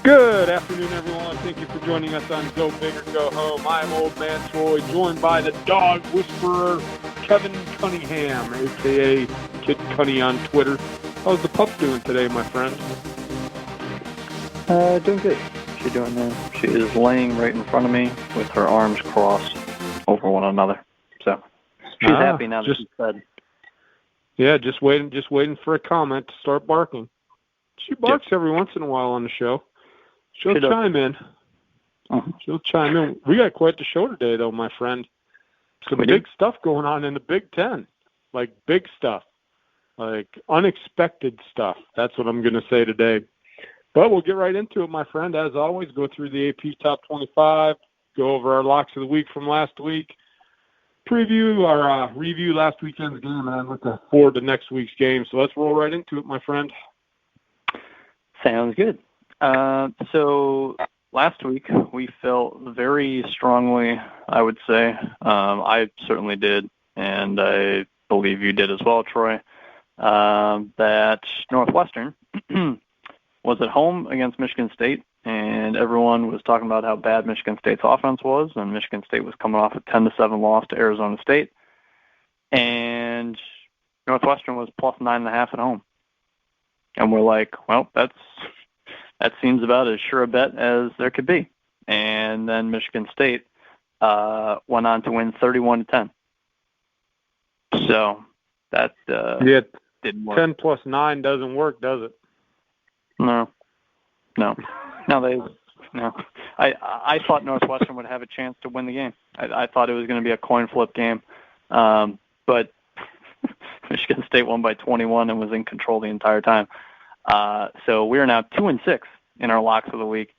Good afternoon, everyone. Thank you for joining us on Go Big or Go Home. I'm Old Man Troy, joined by the dog whisperer, Kevin Cunningham, a.k.a. Kid Cunny on Twitter. How's the pup doing today, my friend? Doing good. She is laying right in front of me with her arms crossed over one another. So she's happy now that she's fed. Yeah, just waiting for a comment to start barking. She barks every once in a while on the show. She'll chime in. She'll chime in. We got quite the show today, though, my friend. Some big stuff going on in the Big Ten. Like, big stuff. Like, unexpected stuff. That's what I'm going to say today. But we'll get right into it, my friend. As always, go through the AP Top 25, go over our locks of the week from last week, review last weekend's game, and then look forward to next week's game. So let's roll right into it, my friend. Sounds good. So last week we felt very strongly, I would say, I certainly did, and I believe you did as well, Troy, that Northwestern was at home against Michigan State, and everyone was talking about how bad Michigan State's offense was, and Michigan State was coming off a 10-7 loss to Arizona State, and Northwestern was plus 9.5 at home. And we're like, well, that seems about as sure a bet as there could be. And then Michigan State went on to win 31-10. So that didn't work. 10 plus 9 doesn't work, does it? No. I thought Northwestern would have a chance to win the game. I thought it was going to be a coin flip game, but Michigan State won by 21 and was in control the entire time. So we are now 2-6 in our locks of the week.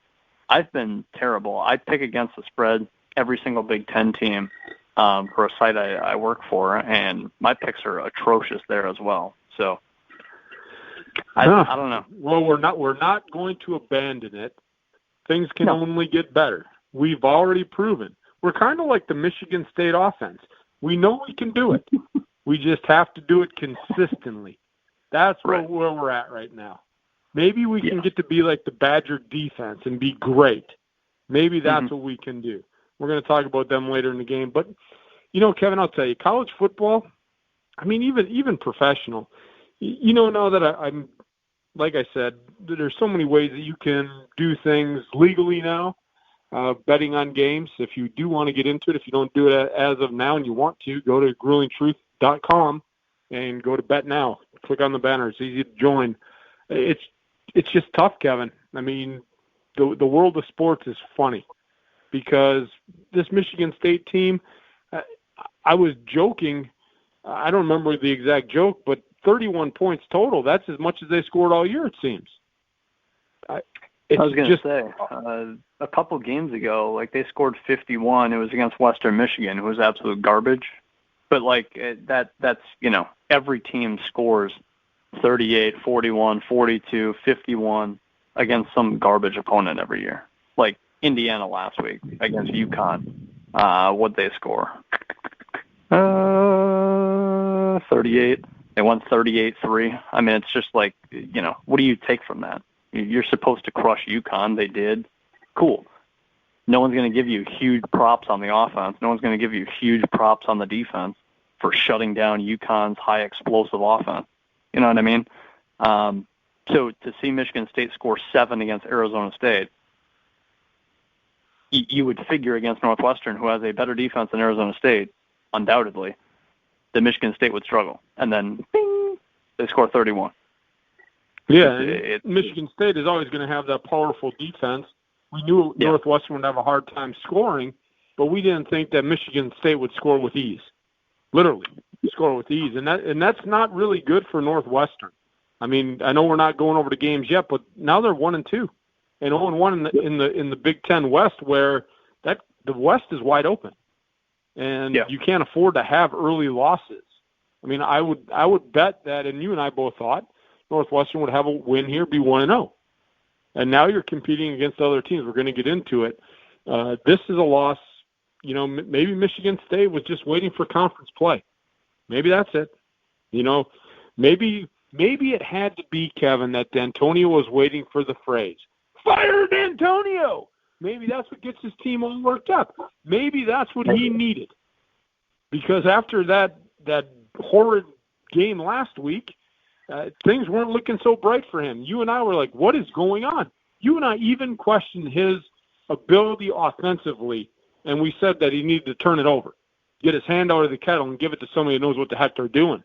I've been terrible. I pick against the spread every single Big Ten team for a site I work for, and my picks are atrocious there as well. So I don't know. Well, we're not going to abandon it. Things can only get better. We've already proven. We're kind of like the Michigan State offense. We know we can do it. We just have to do it consistently. That's where we're at right now. Maybe we can get to be like the Badger defense and be great. Maybe that's what we can do. We're going to talk about them later in the game. But, Kevin, I'll tell you, college football, I mean, even professional, now that I'm, like I said, there's so many ways that you can do things legally now, betting on games. If you do want to get into it, if you don't do it as of now and you want to, go to grillingtruth.com and go to bet now. Click on the banner. It's easy to join. It's just tough, Kevin. I mean, the world of sports is funny because this Michigan State team, I was joking. I don't remember the exact joke, but 31 points total. That's as much as they scored all year, it seems. I was going to say, a couple games ago, like they scored 51. It was against Western Michigan, who was absolute garbage. But that's every team scores 38, 41, 42, 51 against some garbage opponent every year. Like Indiana last week against UConn. What'd they score? 38. They won 38-3. I mean, it's just like, what do you take from that? You're supposed to crush UConn. They did. Cool. No one's going to give you huge props on the offense. No one's going to give you huge props on the defense for shutting down UConn's high explosive offense. You know what I mean? So to see Michigan State score 7 against Arizona State, you would figure against Northwestern, who has a better defense than Arizona State, undoubtedly, that Michigan State would struggle. And then, bing, they score 31. Yeah, Michigan State is always going to have that powerful defense. We knew Northwestern would have a hard time scoring, but we didn't think that Michigan State would score with ease. Literally, score with ease. And that's not really good for Northwestern. I mean, I know we're not going over the games yet, but now they're 1-2. And 0-1 in the Big Ten West, where the West is wide open. And you can't afford to have early losses. I mean, I would bet that, and you and I both thought, Northwestern would have a win here, be 1-0. And now you're competing against other teams. We're going to get into it. This is a loss. Maybe Michigan State was just waiting for conference play. Maybe that's it. Maybe it had to be, Kevin, that D'Antonio was waiting for the phrase, fired Antonio. Maybe that's what gets his team all worked up. Maybe that's what he needed. Because after that horrid game last week, things weren't looking so bright for him. You and I were like, what is going on? You and I even questioned his ability offensively, and we said that he needed to turn it over, get his hand out of the kettle and give it to somebody who knows what the heck they're doing.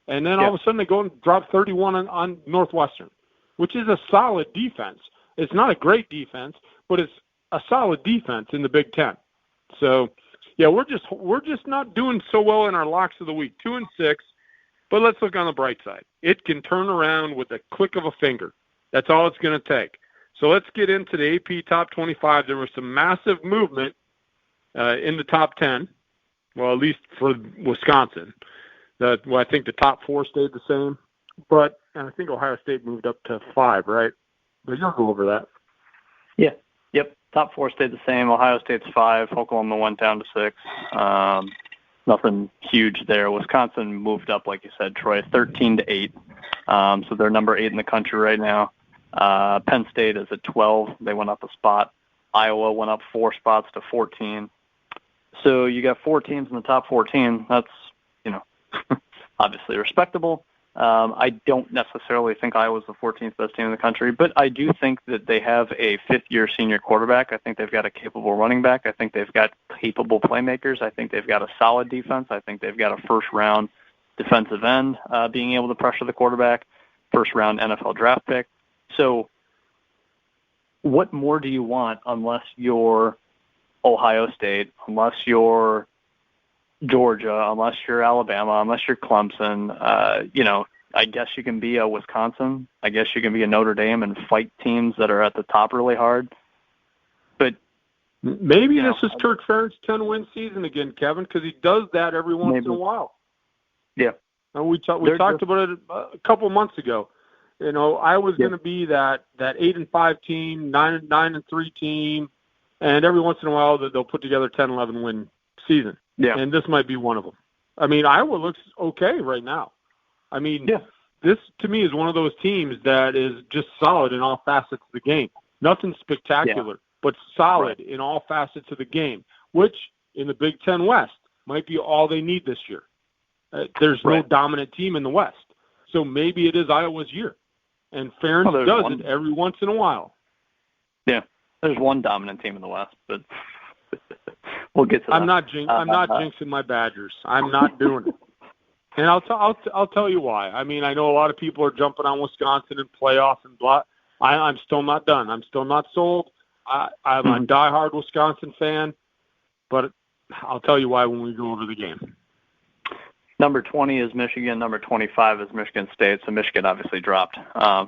And then all of a sudden they go and drop 31 on Northwestern, which is a solid defense. It's not a great defense, but it's a solid defense in the Big Ten. So, yeah, we're just not doing so well in our locks of the week, 2-6. But let's look on the bright side. It can turn around with a click of a finger. That's all it's going to take. So let's get into the AP Top 25. There was some massive movement in the top 10, well, at least for Wisconsin. I think the top 4 stayed the same, but I think Ohio State moved up to 5, right? But you'll go over that. Yeah. Yep. Top 4 stayed the same. Ohio State's 5. Oklahoma went down to 6. Nothing huge there. Wisconsin moved up, like you said, Troy, 13 to 8. So they're number 8 in the country right now. Penn State is at 12. They went up a spot. Iowa went up 4 spots to 14. So you got 4 teams in the top 14. That's, obviously respectable. I don't necessarily think Iowa's the 14th best team in the country, but I do think that they have a fifth-year senior quarterback. I think they've got a capable running back. I think they've got capable playmakers. I think they've got a solid defense. I think they've got a first-round defensive end being able to pressure the quarterback, first-round NFL draft pick. So what more do you want unless you're Ohio State, unless you're Georgia, unless you're Alabama, unless you're Clemson? I guess you can be a Wisconsin. I guess you can be a Notre Dame and fight teams that are at the top really hard. But maybe this is Kirk Ferentz' 10-win season again, Kevin, because he does that every once in a while. Yeah. And we talked about it a couple months ago. I was going to be that 8-5 team, 9-3 team, and every once in a while they'll put together 10-11 win season. Yeah. And this might be one of them. I mean, Iowa looks okay right now. I mean, this to me is one of those teams that is just solid in all facets of the game. Nothing spectacular, but solid in all facets of the game, which in the Big Ten West might be all they need this year. There's no dominant team in the West. So maybe it is Iowa's year. And Ferentz does it every once in a while. Yeah, there's one dominant team in the West, but we'll get to that. I'm not jinxing my Badgers. I'm not doing it. And I'll tell you why. I mean, I know a lot of people are jumping on Wisconsin and playoff and blah. I'm still not done. I'm still not sold. I'm a diehard Wisconsin fan, but I'll tell you why when we go over the game. Number 20 is Michigan. Number 25 is Michigan State. So Michigan obviously dropped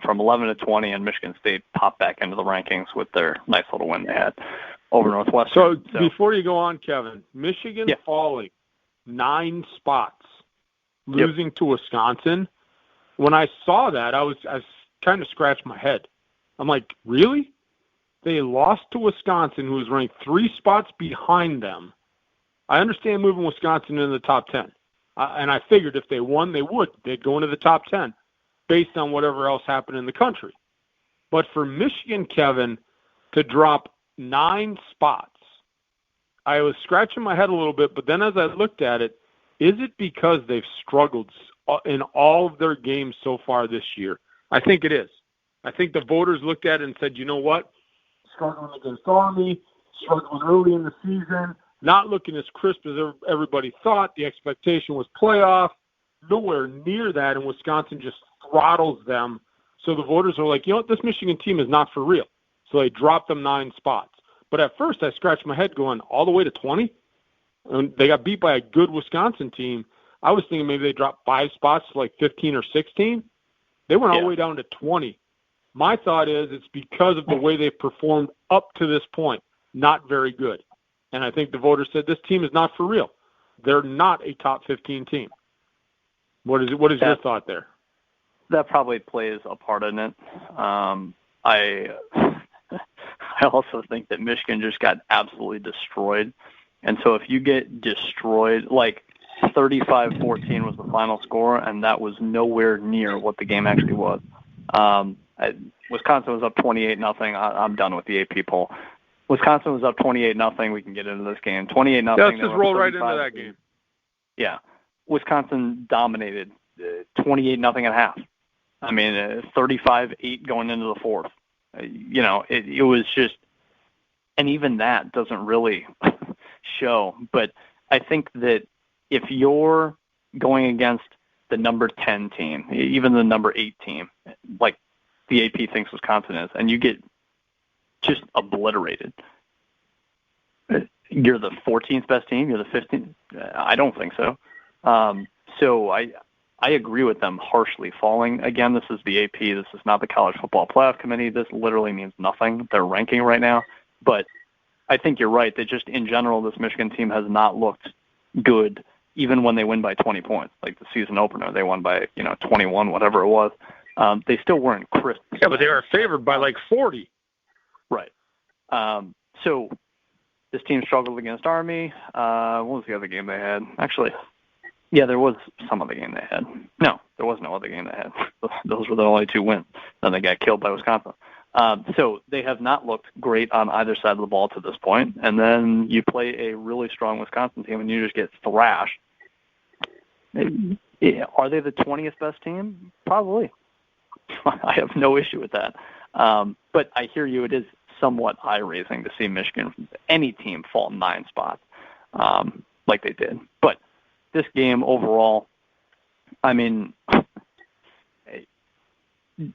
from 11 to 20, and Michigan State popped back into the rankings with their nice little win they had over Northwestern. So before you go on, Kevin, Michigan falling 9 spots, losing to Wisconsin. When I saw that, I kind of scratched my head. I'm like, really? They lost to Wisconsin, who was ranked 3 spots behind them. I understand moving Wisconsin into the top 10. And I figured if they won, they would. They'd go into the top 10 based on whatever else happened in the country. But for Michigan, Kevin, to drop 9 spots, I was scratching my head a little bit, but then as I looked at it, is it because they've struggled in all of their games so far this year? I think it is. I think the voters looked at it and said, you know what? Struggling against Army, struggling early in the season, not looking as crisp as everybody thought. The expectation was playoff. Nowhere near that, and Wisconsin just throttles them. So the voters are like, you know what? This Michigan team is not for real. So they dropped them 9 spots. But at first I scratched my head going all the way to 20. And they got beat by a good Wisconsin team. I was thinking maybe they dropped 5 spots to like 15 or 16. They went all the way down to 20. My thought is it's because of the way they performed up to this point. Not very good. And I think the voters said this team is not for real. They're not a top 15 team. What is your thought there? That probably plays a part in it. I also think that Michigan just got absolutely destroyed. And so if you get destroyed, like 35-14 was the final score, and that was nowhere near what the game actually was. Wisconsin was up 28-0. I'm done with the AP poll. Wisconsin was up 28-0. We can get into this game. 28-0. Yeah, let's just roll right into that game. Yeah. Wisconsin dominated 28-0 at half. I mean, 35-8 going into the fourth. It was just, and even that doesn't really show. But I think that if you're going against the number 10 team, even the number 8 team, like the AP thinks Wisconsin is, and you get just obliterated, you're the 14th best team, you're the 15th. I don't think so. So I agree with them harshly falling. Again, this is the AP. This is not the College Football Playoff Committee. This literally means nothing. They're ranking right now. But I think you're right that just in general, this Michigan team has not looked good, even when they win by 20 points. Like the season opener, they won by 21, whatever it was. They still weren't crisp. Yeah, but they were favored by like 40. Right. So this team struggled against Army. What was the other game they had? Actually, yeah, there was some other game they had. No, there was no other game they had. Those were the only 2 wins. Then they got killed by Wisconsin. So they have not looked great on either side of the ball to this point. And then you play a really strong Wisconsin team and you just get thrashed. Are they the 20th best team? Probably. I have no issue with that. But I hear you, it is somewhat eye-raising to see Michigan, any team, fall 9 spots like they did. But this game overall, I mean,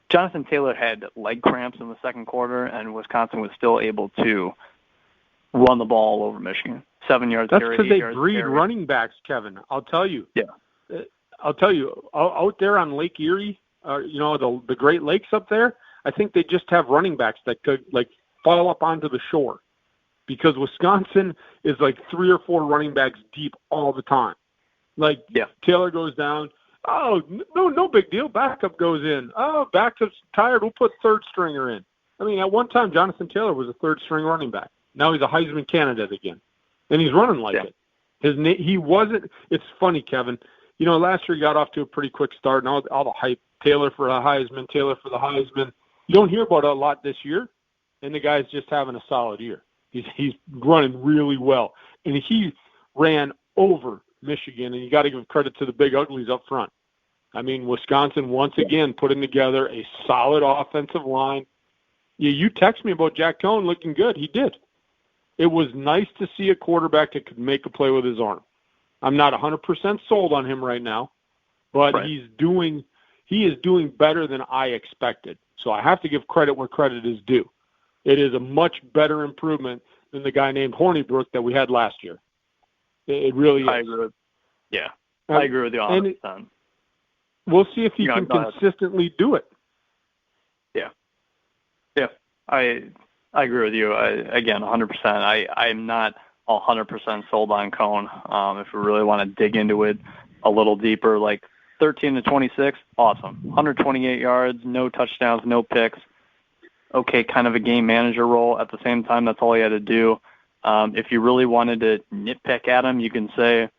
Jonathan Taylor had leg cramps in the second quarter, and Wisconsin was still able to run the ball over Michigan. 7 yards carry. That's because they breed running backs, Kevin. I'll tell you. Yeah. I'll tell you, out there on Lake Erie, the Great Lakes up there, I think they just have running backs that could, fall up onto the shore, because Wisconsin is 3 or 4 running backs deep all the time. Taylor goes down. Oh, no big deal. Backup goes in. Oh, backup's tired. We'll put third stringer in. I mean, at one time, Jonathan Taylor was a third string running back. Now he's a Heisman candidate again, and he's running like it. He wasn't. It's funny, Kevin. Last year he got off to a pretty quick start, and all the hype. Taylor for the Heisman. You don't hear about it a lot this year, and the guy's just having a solid year. He's running really well, and he ran over Michigan, and you got to give credit to the big uglies up front. I mean, Wisconsin once again putting together a solid offensive line. Yeah, you text me about Jack Cohn looking good. He did. It was nice to see a quarterback that could make a play with his arm. I'm not 100% sold on him right now, but he is doing better than I expected. So I have to give credit where credit is due. It is a much better improvement than the guy named Hornibrook that we had last year. It really is. I agree with you on that. We'll see if he can consistently do it. Yeah. I agree with you. Again, 100%. I'm not 100% sold on Cohn. If we really want to dig into it a little deeper, 13 to 26, awesome. 128 yards, no touchdowns, no picks. Okay, kind of a game manager role. At the same time, that's all he had to do. If you really wanted to nitpick at him, you can say,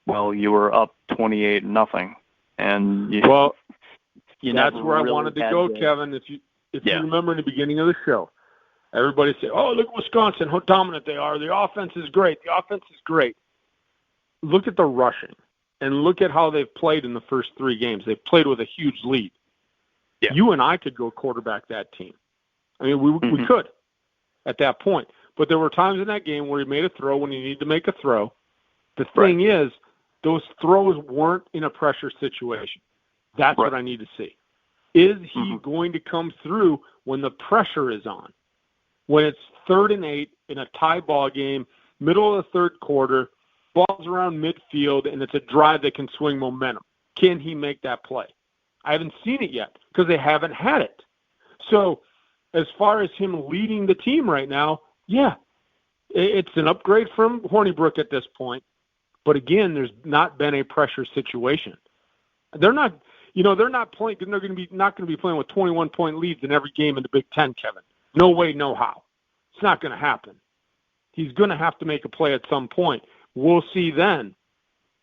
well, you were up 28-0. And that's where I wanted to go, Kevin. If you remember in the beginning of the show, everybody said, oh, look at Wisconsin, how dominant they are. The offense is great. Look at the rushing, and look at how they've played in the first 3 games. They've played with a huge lead. Yeah. You and I could go quarterback that team. I mean, we could at that point. But there were times in that game where he made a throw when he needed to make a throw. The thing is, those throws weren't in a pressure situation. That's what I need to see. Is he going to come through when the pressure is on? When it's 3rd and 8 in a tie ball game, middle of the third quarter, ball's around midfield, and it's a drive that can swing momentum. Can he make that play? I haven't seen it yet because they haven't had it. So as far as him leading the team right now, it's an upgrade from Hornibrook at this point. But again, there's not been a pressure situation. They're not playing. They're not going to be playing with 21-point leads in every game in the Big Ten, Kevin. No way, no how. It's not going to happen. He's going to have to make a play at some point. We'll see then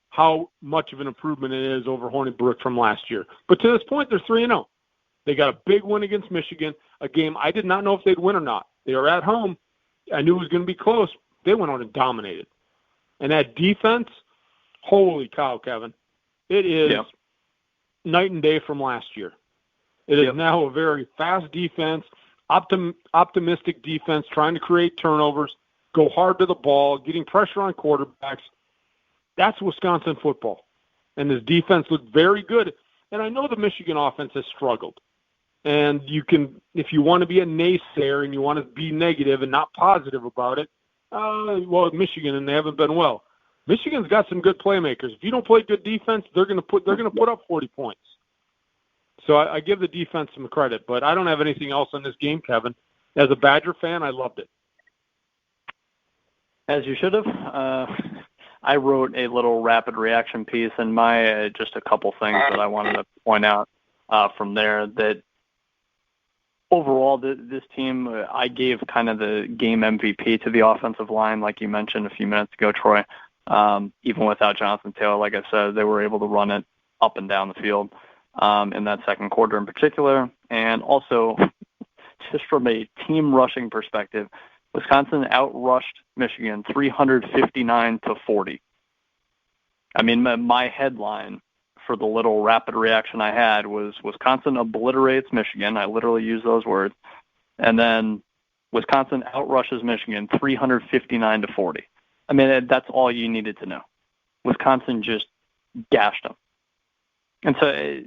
how much of an improvement it is over Hornibrook from last year. But to this point, they're 3-0. They got a big win against Michigan, a game I did not know if they'd win or not. They were at home. I knew it was going to be close. They went on and dominated. And that defense, holy cow, Kevin. It is night and day from last year. It is now a very fast defense, optimistic defense, trying to create turnovers, go hard to the ball, getting pressure on quarterbacks. That's Wisconsin football. And this defense looked very good. And I know the Michigan offense has struggled. And you can, if you want to be a naysayer and you want to be negative and not positive about it, well, Michigan, and they haven't been well. Michigan's got some good playmakers. If you don't play good defense, they're going to put up 40 points. So I give the defense some credit, but I don't have anything else on this game, Kevin. As a Badger fan, I loved it. As you should have. I wrote a little rapid reaction piece, and my just a couple things that I wanted to point out from there. That overall, this team, I gave kind of the game MVP to the offensive line, like you mentioned a few minutes ago, Troy. Even without Jonathan Taylor, like I said, they were able to run it up and down the field in that second quarter in particular. And also, just from a team rushing perspective, Wisconsin outrushed Michigan 359-40. I mean, my headline for the little rapid reaction I had was Wisconsin obliterates Michigan. I literally used those words. And then Wisconsin outrushes Michigan 359-40. I mean, that's all you needed to know. Wisconsin just gashed them. And so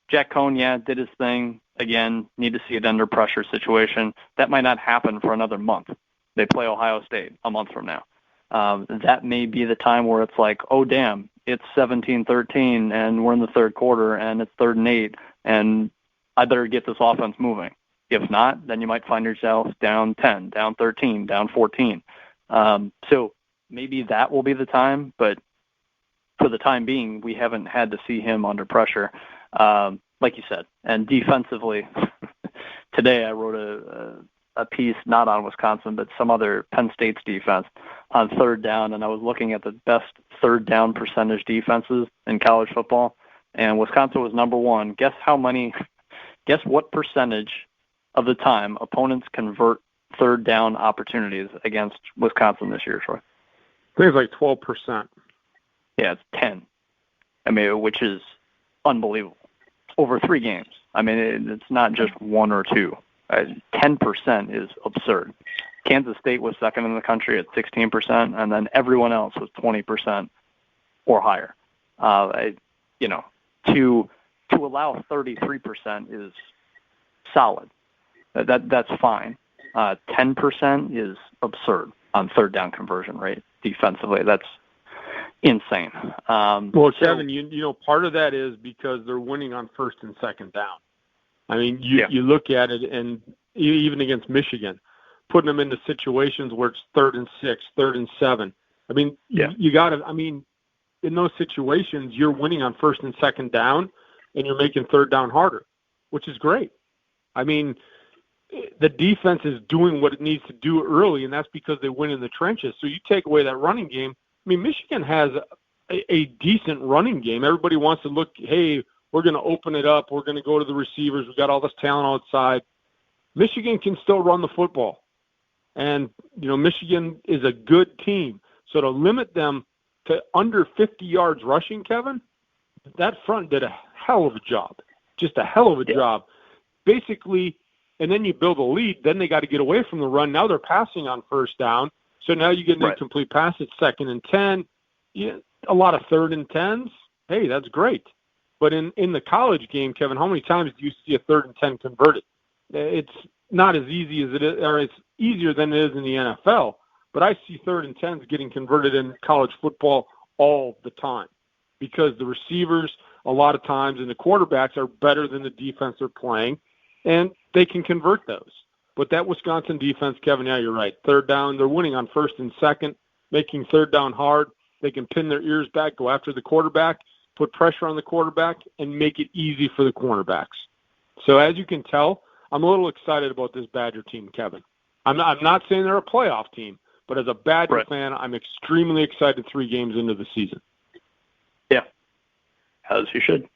Jack Cohn, did his thing. Again, need to see it under pressure situation. That might not happen for another month. They play Ohio State a month from now. That may be the time where it's like, oh, damn, it's 17-13, and we're in the third quarter, and it's 3rd and 8, and I better get this offense moving. If not, then you might find yourself down 10, down 13, down 14. So maybe that will be the time, but for the time being, we haven't had to see him under pressure, like you said. And defensively, today I wrote a piece not on Wisconsin, but some other Penn State's defense on 3rd down, and I was looking at the best 3rd down percentage defenses in college football, and Wisconsin was number 1. Guess what percentage of the time opponents convert 3rd down opportunities against Wisconsin this year, Troy? I think it's like 12%. Yeah, it's 10. I mean, which is unbelievable. Over 3 games. I mean, it's not just 1 or 2. 10% is absurd. Kansas State was second in the country at 16%, and then everyone else was 20% or higher. To allow 33% is solid. That's fine. 10% is absurd on 3rd down conversion rate defensively. That's insane. Kevin, you know, part of that is because they're winning on 1st and 2nd down. I mean, you look at it, and even against Michigan, putting them into situations where it's 3rd and 6, 3rd and 7. I mean, you got to. I mean, in those situations, you're winning on 1st and 2nd down, and you're making 3rd down harder, which is great. I mean, the defense is doing what it needs to do early, and that's because they win in the trenches. So you take away that running game. I mean, Michigan has a decent running game. Everybody wants to look, hey, we're going to open it up. We're going to go to the receivers. We've got all this talent outside. Michigan can still run the football. And, you know, Michigan is a good team. So to limit them to under 50 yards rushing, Kevin, that front did a hell of a job. Just a hell of a job. Basically, and then you build a lead. Then they got to get away from the run. Now they're passing on 1st down. So now you get an incomplete pass at 2nd and 10. A lot of 3rd and 10s. Hey, that's great. But in the college game, Kevin, how many times do you see a 3rd and 10 converted? It's not as easy as it is, or it's easier than it is in the NFL. But I see 3rd and 10s getting converted in college football all the time because the receivers a lot of times and the quarterbacks are better than the defense they're playing, and they can convert those. But that Wisconsin defense, Kevin, yeah, you're right. 3rd down, they're winning on 1st and 2nd, making 3rd down hard. They can pin their ears back, go after the quarterback, put pressure on the quarterback, and make it easy for the cornerbacks. So as you can tell, I'm a little excited about this Badger team, Kevin. I'm not saying they're a playoff team, but as a Badger fan, I'm extremely excited 3 games into the season. Yeah, as you should.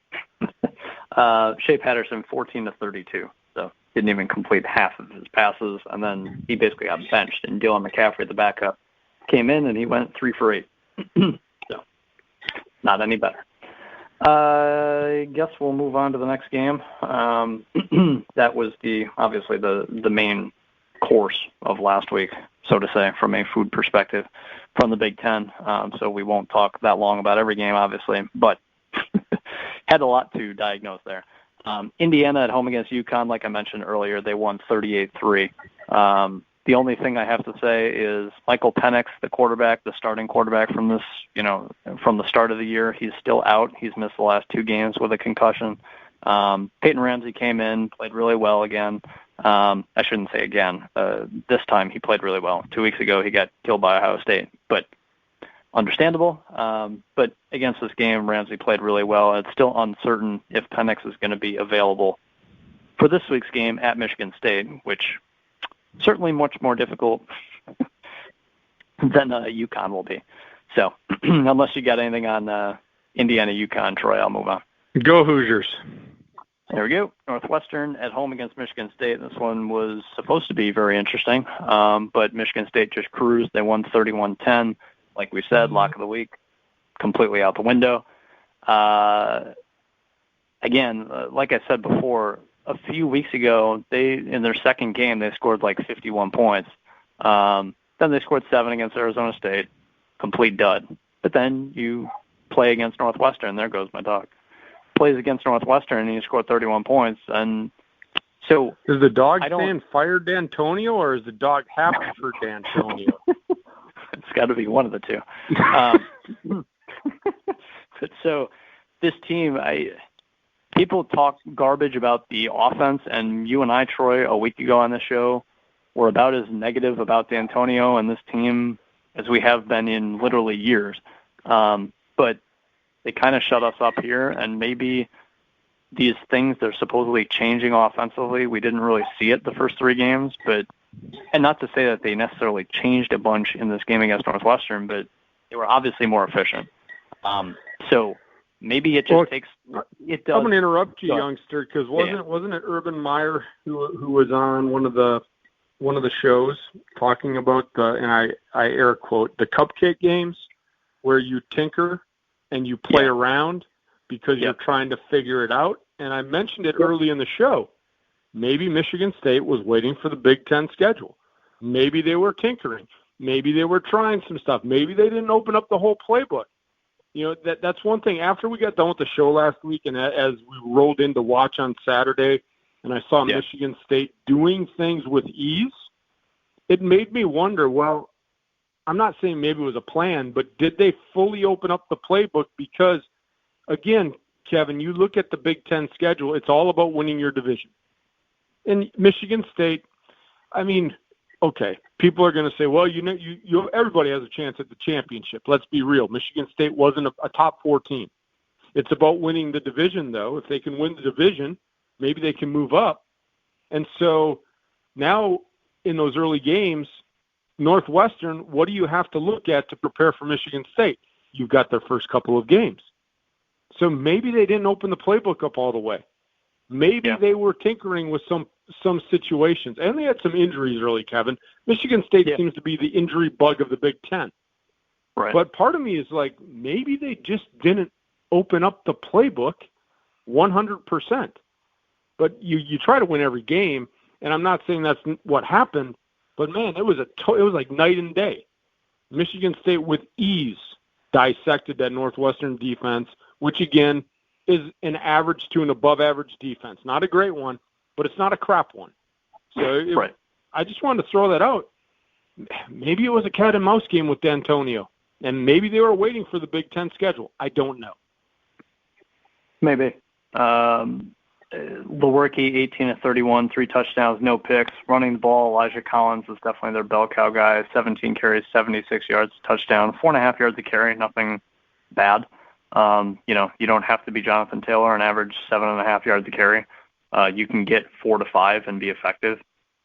Shea Patterson, 14-32. So didn't even complete half of his passes, and then he basically got benched. And Dylan McCaffrey, the backup, came in and he went 3 for 8. So not any better. I guess we'll move on to the next game. That was obviously the main course of last week, so to say, from a food perspective from the Big Ten. So we won't talk that long about every game, obviously, but had a lot to diagnose there. Indiana at home against UConn, like I mentioned earlier, they won 38-3. The only thing I have to say is Michael Penix, the quarterback, the starting quarterback from this, from the start of the year, he's still out. He's missed the last 2 games with a concussion. Peyton Ramsey came in, played really well again. I shouldn't say again. This time he played really well. 2 weeks ago he got killed by Ohio State, but understandable. But against this game, Ramsey played really well. It's still uncertain if Penix is going to be available for this week's game at Michigan State, which certainly much more difficult than UConn will be. So unless you got anything on Indiana UConn, Troy, I'll move on. Go Hoosiers. There we go. Northwestern at home against Michigan State. This one was supposed to be very interesting, but Michigan State just cruised. They won 31-10. Like we said, lock of the week, completely out the window. Again, like I said before, a few weeks ago, in their second game, they scored like 51 points. Then they scored 7 against Arizona State, complete dud. But then you play against Northwestern. There goes my dog. Plays against Northwestern, and you scored 31 points. And so is the dog saying fire D'Antonio, or is the dog happy for D'Antonio? It's got to be one of the two. But so this team, people talk garbage about the offense, and you and I, Troy, a week ago on the show, were about as negative about D'Antonio and this team as we have been in literally years. But they kind of shut us up here, and maybe these things they're supposedly changing offensively, we didn't really see it the first 3 games, and not to say that they necessarily changed a bunch in this game against Northwestern, but they were obviously more efficient. So maybe it just takes. It does. I'm going to interrupt you, youngster, because wasn't it Urban Meyer who was on one of the shows talking about and I air quote, the cupcake games where you tinker and you play around because you're trying to figure it out. And I mentioned it early in the show. Maybe Michigan State was waiting for the Big Ten schedule. Maybe they were tinkering. Maybe they were trying some stuff. Maybe they didn't open up the whole playbook. That's one thing. After we got done with the show last week and as we rolled in to watch on Saturday and I saw Michigan State doing things with ease, it made me wonder, well, I'm not saying maybe it was a plan, but did they fully open up the playbook? Because, again, Kevin, you look at the Big Ten schedule, it's all about winning your division. And Michigan State, I mean, okay, people are going to say, well, everybody has a chance at the championship. Let's be real. Michigan State wasn't a top 4 team. It's about winning the division, though. If they can win the division, maybe they can move up. And so now in those early games, Northwestern, what do you have to look at to prepare for Michigan State? You've got their first couple of games. So maybe they didn't open the playbook up all the way. Maybe they were tinkering with some situations. And they had some injuries early, Kevin. Michigan State seems to be the injury bug of the Big Ten. Right. But part of me is like, maybe they just didn't open up the playbook 100%. But you try to win every game, and I'm not saying that's what happened, but, man, it was like night and day. Michigan State with ease dissected that Northwestern defense, which, again, is an average to an above-average defense. Not a great one, but it's not a crap one. So I just wanted to throw that out. Maybe it was a cat-and-mouse game with D'Antonio, and maybe they were waiting for the Big Ten schedule. I don't know. Maybe. Lewerke, 18-31, 3 touchdowns, no picks. Running the ball, Elijah Collins is definitely their bell cow guy. 17 carries, 76 yards, touchdown. 4.5 yards a carry, nothing bad. You don't have to be Jonathan Taylor and average 7.5 yards a carry. You can get 4 to 5 and be effective.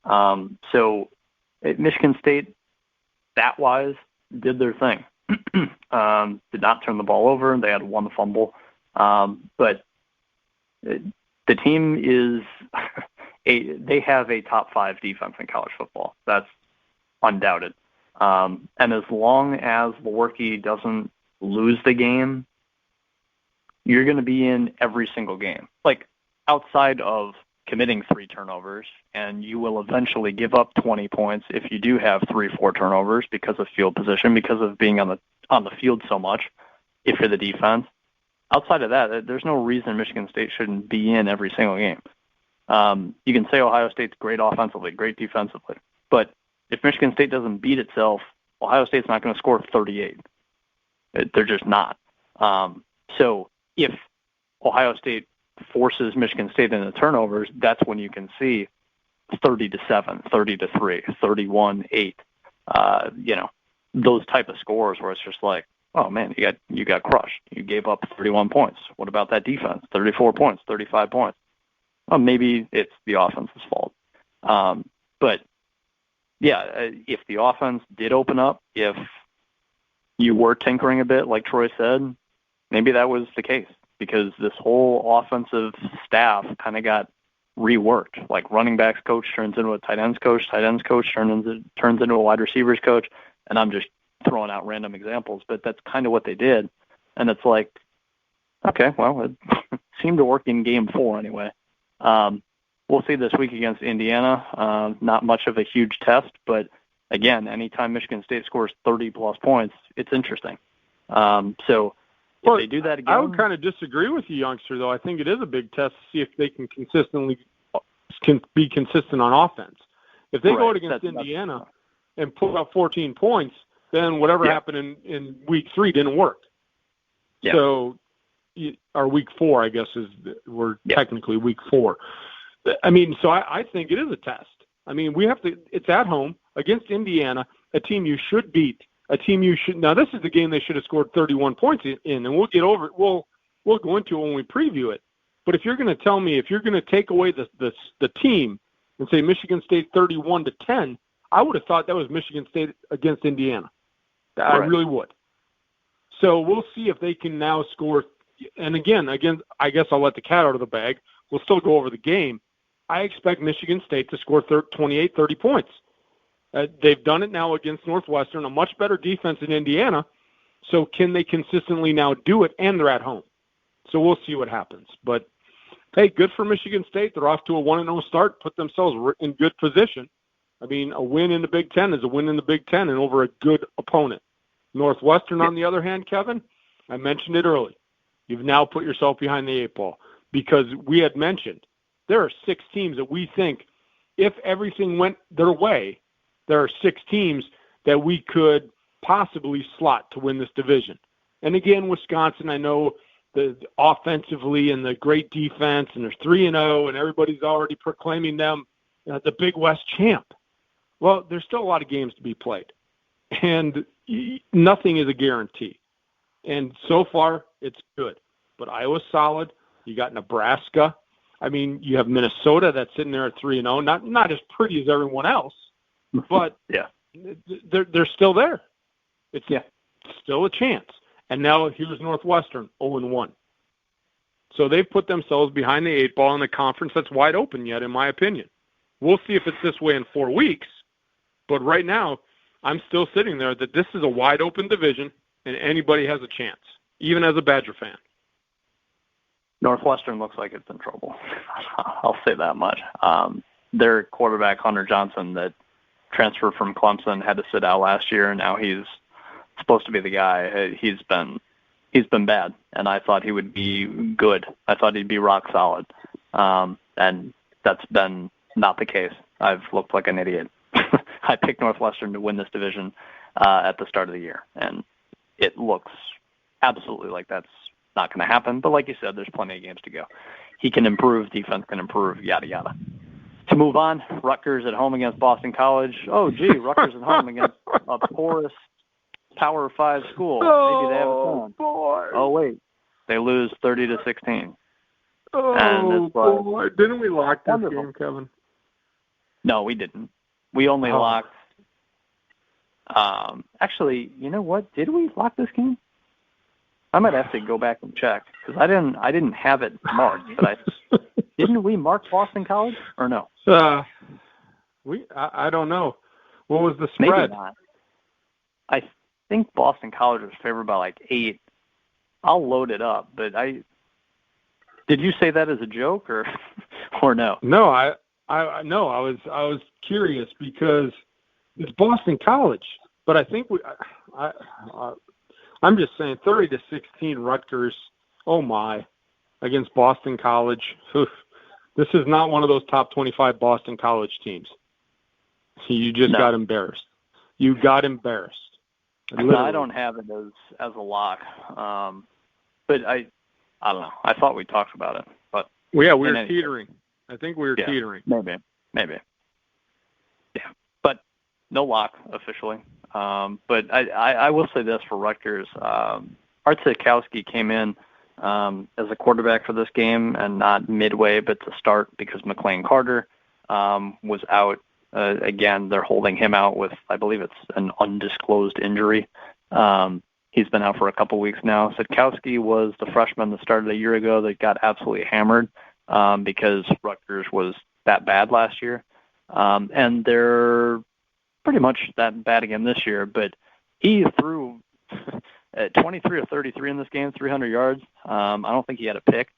So Michigan State, that-wise, did their thing. Did not turn the ball over. They had 1 fumble. But the team is they have a top 5 defense in college football. That's undoubted. And as long as Lewerke doesn't lose the game, you're going to be in every single game. Like, outside of committing 3 turnovers, and you will eventually give up 20 points if you do have 3-4 turnovers because of field position, because of being on the field so much, if you're the defense. Outside of that, there's no reason Michigan State shouldn't be in every single game. You can say Ohio State's great offensively, great defensively, but if Michigan State doesn't beat itself, Ohio State's not going to score 38. They're just not. So if Ohio State forces Michigan State into turnovers, that's when you can see 30-7, 30-3, 31-8. Those type of scores where it's just like, oh man, you got crushed. You gave up 31 points. What about that defense? 34 points, 35 points. Well, maybe it's the offense's fault. But yeah, if the offense did open up, if you were tinkering a bit, like Troy said, maybe that was the case, because this whole offensive staff kind of got reworked. Like, running backs coach turns into a tight ends coach turns into a wide receivers coach, and I'm just throwing out random examples, but that's kind of what they did. And it's like, okay, well, it seemed to work in game 4 anyway. We'll see this week against Indiana. Not much of a huge test, but again, anytime Michigan State scores 30-plus points, it's interesting. So if they do that again, I would kind of disagree with you, youngster, though. I think it is a big test to see if they can be consistent on offense. If they go out against Indiana and put up 14 points, then whatever happened in week 3 didn't work. Yeah. So, or week 4, I guess, we're technically week 4. I mean, so I think it is a test. I mean, it's at home against Indiana, a team you should beat, now this is the game they should have scored 31 points in, and we'll get over it. We'll go into it when we preview it. But if you're going to tell me, if you're going to take away the team and say Michigan State 31-10, I would have thought that was Michigan State against Indiana. I really would. So we'll see if they can now score. And again, I guess I'll let the cat out of the bag. We'll still go over the game. I expect Michigan State to score 28, 30 points. They've done it now against Northwestern, a much better defense in Indiana. So can they consistently now do it, and they're at home? So we'll see what happens. But, hey, good for Michigan State. They're off to a 1-0 start, put themselves in good position. I mean, a win in the Big Ten is a win in the Big Ten and over a good opponent. Northwestern, on the other hand, Kevin, I mentioned it early. You've now put yourself behind the 8 ball, because we had mentioned there are 6 teams that we think, if everything went their way, there are 6 teams that we could possibly slot to win this division. And again, Wisconsin, I know the offensively and the great defense, and they're 3-0, and everybody's already proclaiming them the Big West champ. Well, there's still a lot of games to be played, and nothing is a guarantee. And so far, it's good. But Iowa's solid. You got Nebraska. I mean, you have Minnesota that's sitting there at 3-0, not as pretty as everyone else, but they're still there. It's still a chance. And now here's Northwestern, 0-1. So they've put themselves behind the 8 ball in a conference that's wide open yet, in my opinion. We'll see if it's this way in 4 weeks. But right now, I'm still sitting there that this is a wide open division, and anybody has a chance, even as a Badger fan. Northwestern looks like it's in trouble. I'll say that much. Their quarterback, Hunter Johnson, that transferred from Clemson, had to sit out last year, and now he's supposed to be the guy. He's been bad, and I thought he would be good. I thought he'd be rock solid, and that's been not the case. I've looked like an idiot. I picked Northwestern to win this division at the start of the year, and it looks absolutely like that's not going to happen. But like you said, there's plenty of games to go. He can improve, defense can improve, yada, yada. To move on, Rutgers at home against Boston College. Oh, gee, Rutgers at home against a porous Power 5 school. Maybe they have a chance. Boy. Oh, wait. They lose 30-16. Oh, and it's like, boy. Didn't we lock this game, Kevin? No, we didn't. We only locked. Actually, you know what? Did we lock this game? I might have to go back and check because I didn't have it marked, but didn't we mark Boston College or no? I don't know. What was the spread? Maybe not. I think Boston College was favored by like 8. I'll load it up, but did you say that as a joke or no? No, I was curious because it's Boston College, but I think I'm just saying 30-16 Rutgers. Oh my, against Boston College. Oof. This is not one of those top 25 Boston College teams. You just got embarrassed. You got embarrassed. No, I don't have it as a lock. But I don't know. I thought we talked about it, but well, yeah, we were teetering. I think we were teetering. Maybe. Yeah, but no lock officially. But I will say this for Rutgers. Art Sitkowski came in as a quarterback for this game, and not midway, but to start because McLean Carter was out. Again, they're holding him out with, I believe it's an undisclosed injury. He's been out for a couple weeks now. Sitkowski was the freshman that started a year ago that got absolutely hammered because Rutgers was that bad last year. And they're pretty much that bad again this year, but he threw 23 of 33 in this game, 300 yards. I don't think he had a pick.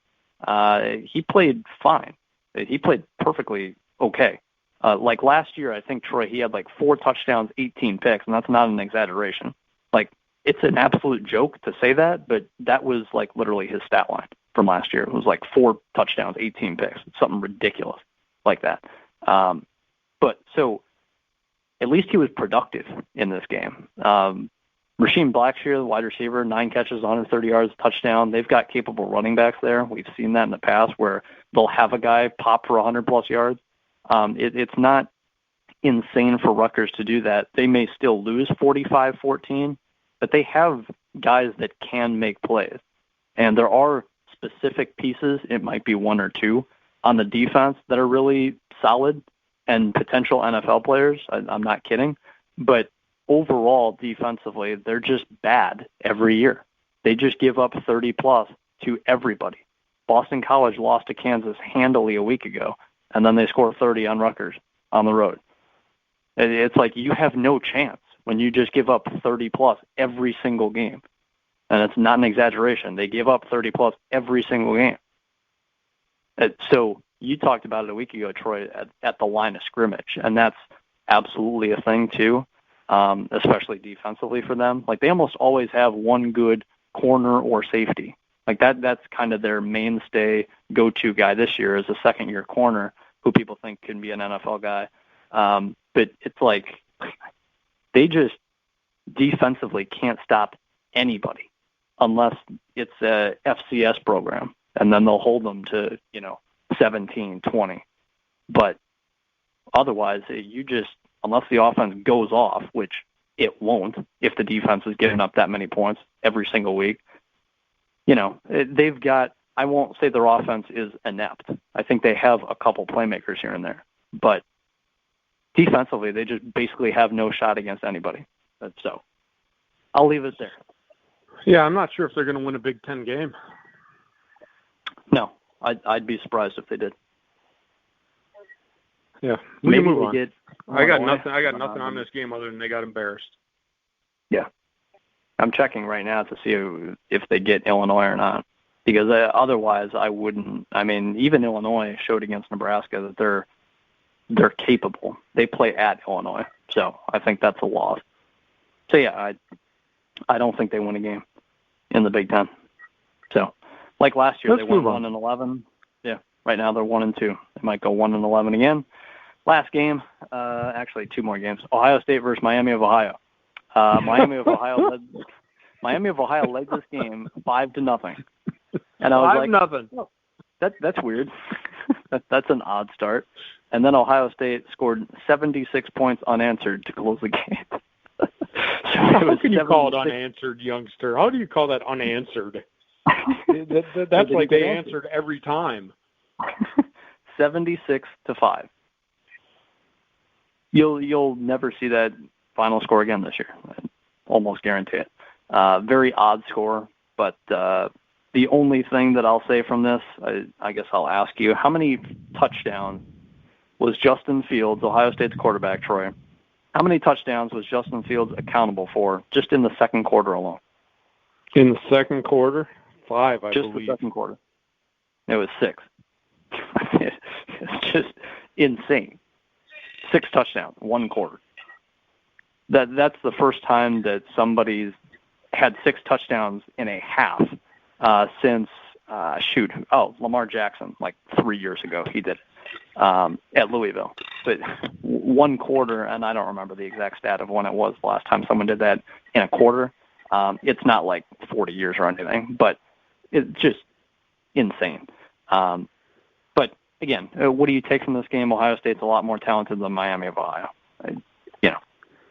He played fine. He played perfectly okay. Like last year, I think, Troy, he had like 4 touchdowns, 18 picks, and that's not an exaggeration. Like, it's an absolute joke to say that, but that was like literally his stat line from last year. It was like 4 touchdowns, 18 picks, something ridiculous like that. But so at least he was productive in this game. Rasheem Blackshear, the wide receiver, 9 catches, 130 yards, touchdown. They've got capable running backs there. We've seen that in the past where they'll have a guy pop for 100-plus yards. It's not insane for Rutgers to do that. They may still lose 45-14, but they have guys that can make plays. And there are specific pieces, it might be 1 or 2, on the defense that are really solid and potential NFL players. I'm not kidding. But overall, defensively, they're just bad every year. They just give up 30-plus to everybody. Boston College lost to Kansas handily a week ago, and then they score 30 on Rutgers on the road. It's like you have no chance when you just give up 30-plus every single game. And it's not an exaggeration. They give up 30-plus every single game. So you talked about it a week ago, Troy, at the line of scrimmage, and that's absolutely a thing, too, especially defensively for them. Like, they almost always have one good corner or safety. Like, that's kind of their mainstay go-to guy this year is a second-year corner who people think can be an NFL guy. But it's like they just defensively can't stop anybody unless it's a FCS program, and then they'll hold them to, 17, 20. But otherwise, unless the offense goes off, which it won't if the defense is getting up that many points every single week, they've got, I won't say their offense is inept. I think they have a couple playmakers here and there. But defensively, they just basically have no shot against anybody. So I'll leave it there. Yeah, I'm not sure if they're going to win a Big Ten game. No, I'd be surprised if they did. Yeah, maybe move they on. did. I got nothing on this game other than they got embarrassed. Yeah, I'm checking right now to see if they get Illinois or not, because otherwise I wouldn't. I mean, even Illinois showed against Nebraska that they're capable. They play at Illinois, so I think that's a loss. So yeah, I don't think they win a game in the Big Ten. So, like last year, they won 1-11. Yeah, right now they're 1-2. They might go 1-11 again. Last game, actually 2 more games. Ohio State versus Miami of Ohio. Miami of Ohio led this game 5-0. And I was 5-0. Oh, that's weird. That's an odd start. And then Ohio State scored 76 points unanswered to close the game. How can you call it unanswered, youngster? How do you call that unanswered? That's like they answered every time. 76-5. You'll never see that final score again this year. I almost guarantee it. Very odd score. But the only thing that I'll say from this, I guess I'll ask you, how many touchdowns was Justin Fields, Ohio State's quarterback, Troy, how many touchdowns was Justin Fields accountable for just in the second quarter alone? In the second quarter? 5, I believe. Just the second quarter. It was 6. It's just insane. 6 touchdowns, 1 quarter. That's the first time that somebody's had 6 touchdowns in a half since, Lamar Jackson, like 3 years ago. He did it at Louisville. But 1 quarter, and I don't remember the exact stat of when it was the last time someone did that in a quarter. It's not like 40 years or anything, but it's just insane. But again, what do you take from this game? Ohio State's a lot more talented than Miami of Ohio.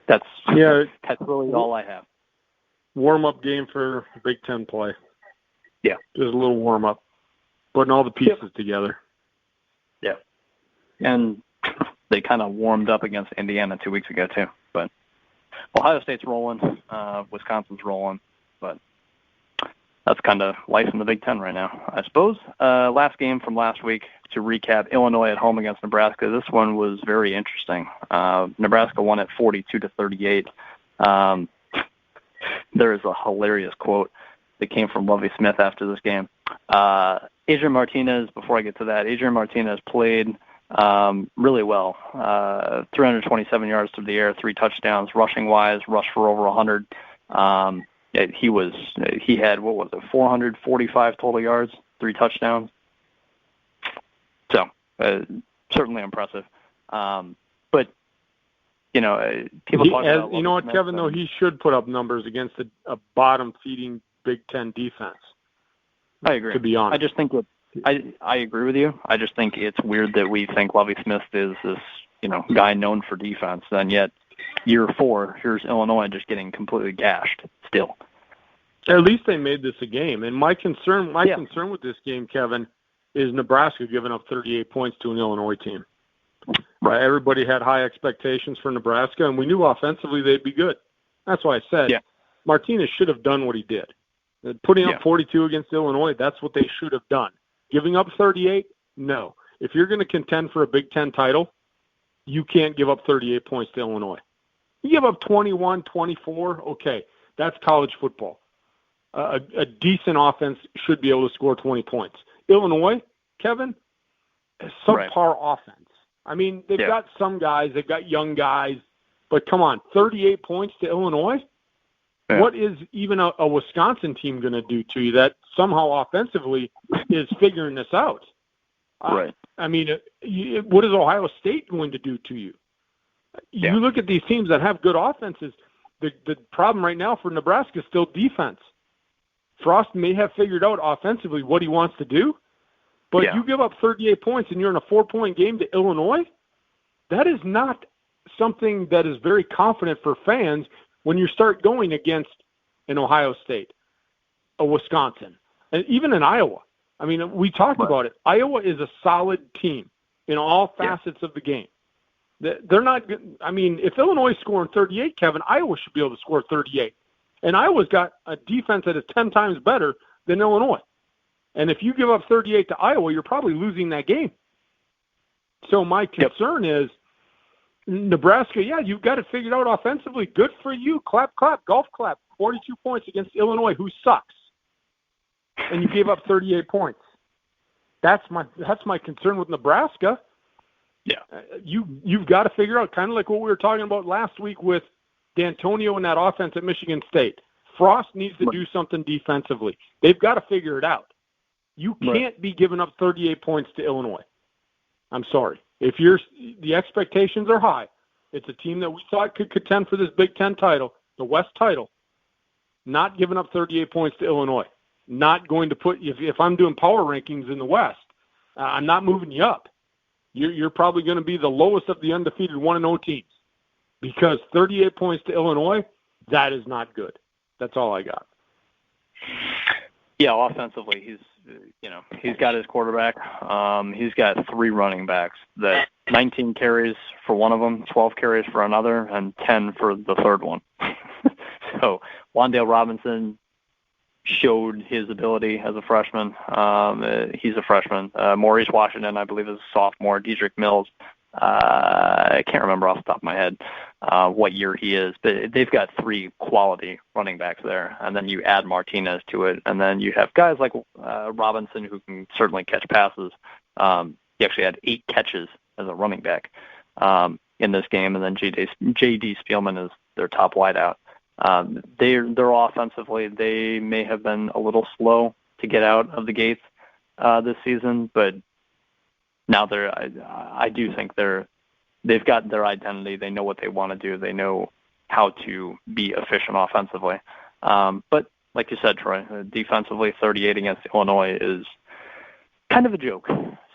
That's really all I have. Warm-up game for Big Ten play. Yeah. Just a little warm-up. Putting all the pieces together. Yeah. And they kind of warmed up against Indiana 2 weeks ago, too. But Ohio State's rolling. Wisconsin's rolling. But that's kind of life in the Big Ten right now, I suppose. Last game from last week, to recap, Illinois at home against Nebraska. This one was very interesting. Nebraska won at 42-38. There is a hilarious quote that came from Lovie Smith after this game. Adrian Martinez, before I get to that, Adrian Martinez played really well. 327 yards through the air, 3 touchdowns, rushing-wise, rushed for over 100. He had, 445 total yards, 3 touchdowns. So, certainly impressive. But, people talk about... You know what, Kevin, though? He should put up numbers against a bottom-feeding Big Ten defense. I agree. To be honest. I just think I agree with you. I just think it's weird that we think Lovie Smith is this, guy known for defense, and yet year 4, here's Illinois just getting completely gashed still. At least they made this a game. And my concern with this game, Kevin, is Nebraska giving up 38 points to an Illinois team. Right. Everybody had high expectations for Nebraska, and we knew offensively they'd be good. That's why I said Martinez should have done what he did. Putting up 42 against Illinois, that's what they should have done. Giving up 38, no. If you're going to contend for a Big Ten title, you can't give up 38 points to Illinois. You give up 21, 24, okay, that's college football. A decent offense should be able to score 20 points. Illinois, Kevin, subpar offense. I mean, they've got some guys, they've got young guys, but come on, 38 points to Illinois? Yeah. What is even a Wisconsin team going to do to you that somehow offensively is figuring this out? Right. I mean, what is Ohio State going to do to you? You look at these teams that have good offenses, the problem right now for Nebraska is still defense. Frost may have figured out offensively what he wants to do, but you give up 38 points and you're in a 4-point game to Illinois, that is not something that is very confident for fans when you start going against an Ohio State, a Wisconsin, and even an Iowa. I mean, we talked about it. Iowa is a solid team in all facets of the game. They're not – I mean, if Illinois is scoring 38, Kevin, Iowa should be able to score 38. And Iowa's got a defense that is 10 times better than Illinois. And if you give up 38 to Iowa, you're probably losing that game. So my concern is Nebraska, you've got it figured out offensively. Good for you. Clap, clap, golf clap. 42 points against Illinois, who sucks. And you gave up 38 points. That's my concern with Nebraska. Yeah. You've got to figure out, kind of like what we were talking about last week with D'Antonio and that offense at Michigan State. Frost needs to do something defensively. They've got to figure it out. You can't be giving up 38 points to Illinois. I'm sorry. If the expectations are high, it's a team that we thought could contend for this Big Ten title, the West title, not giving up 38 points to Illinois. Not going to put, if I'm doing power rankings in the West, I'm not moving you up. You're probably going to be the lowest of the undefeated 1-0 teams, because 38 points to Illinois, that is not good. That's all I got. Yeah, offensively, he's got his quarterback. He's got 3 running backs, that 19 carries for one of them, 12 carries for another, and 10 for the third one. So Wan'Dale Robinson, showed his ability as a freshman. He's a freshman. Maurice Washington, I believe, is a sophomore. Dedrick Mills, I can't remember off the top of my head what year he is, but they've got 3 quality running backs there, and then you add Martinez to it, and then you have guys like Robinson who can certainly catch passes. He actually had 8 catches as a running back in this game, and then J.D. Spielman is their top wideout. They're offensively, they may have been a little slow to get out of the gates this season, but now I do think they've got their identity. They know what they want to do. They know how to be efficient offensively. But like you said, Troy, defensively, 38 against Illinois is kind of a joke.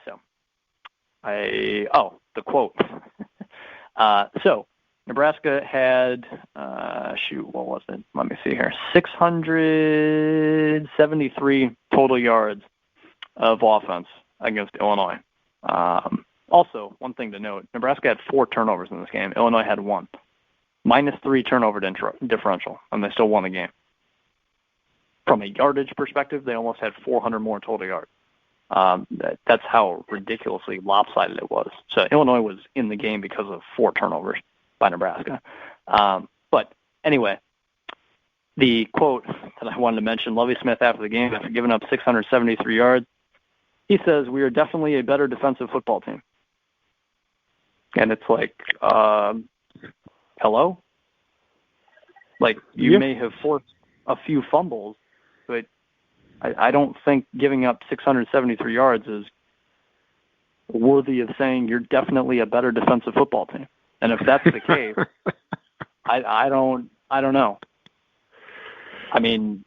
So the quote. So Nebraska had, what was it? Let me see here. 673 total yards of offense against Illinois. Also, one thing to note, Nebraska had 4 turnovers in this game. Illinois had 1. -3 turnover differential, and they still won the game. From a yardage perspective, they almost had 400 more total yards. That's how ridiculously lopsided it was. So Illinois was in the game because of 4 turnovers by Nebraska. But anyway, the quote that I wanted to mention, Lovie Smith after the game, after giving up 673 yards, he says, "We are definitely a better defensive football team." And it's like, hello? Like, you may have forced a few fumbles, but I don't think giving up 673 yards is worthy of saying you're definitely a better defensive football team. And if that's the case, I don't know. I mean,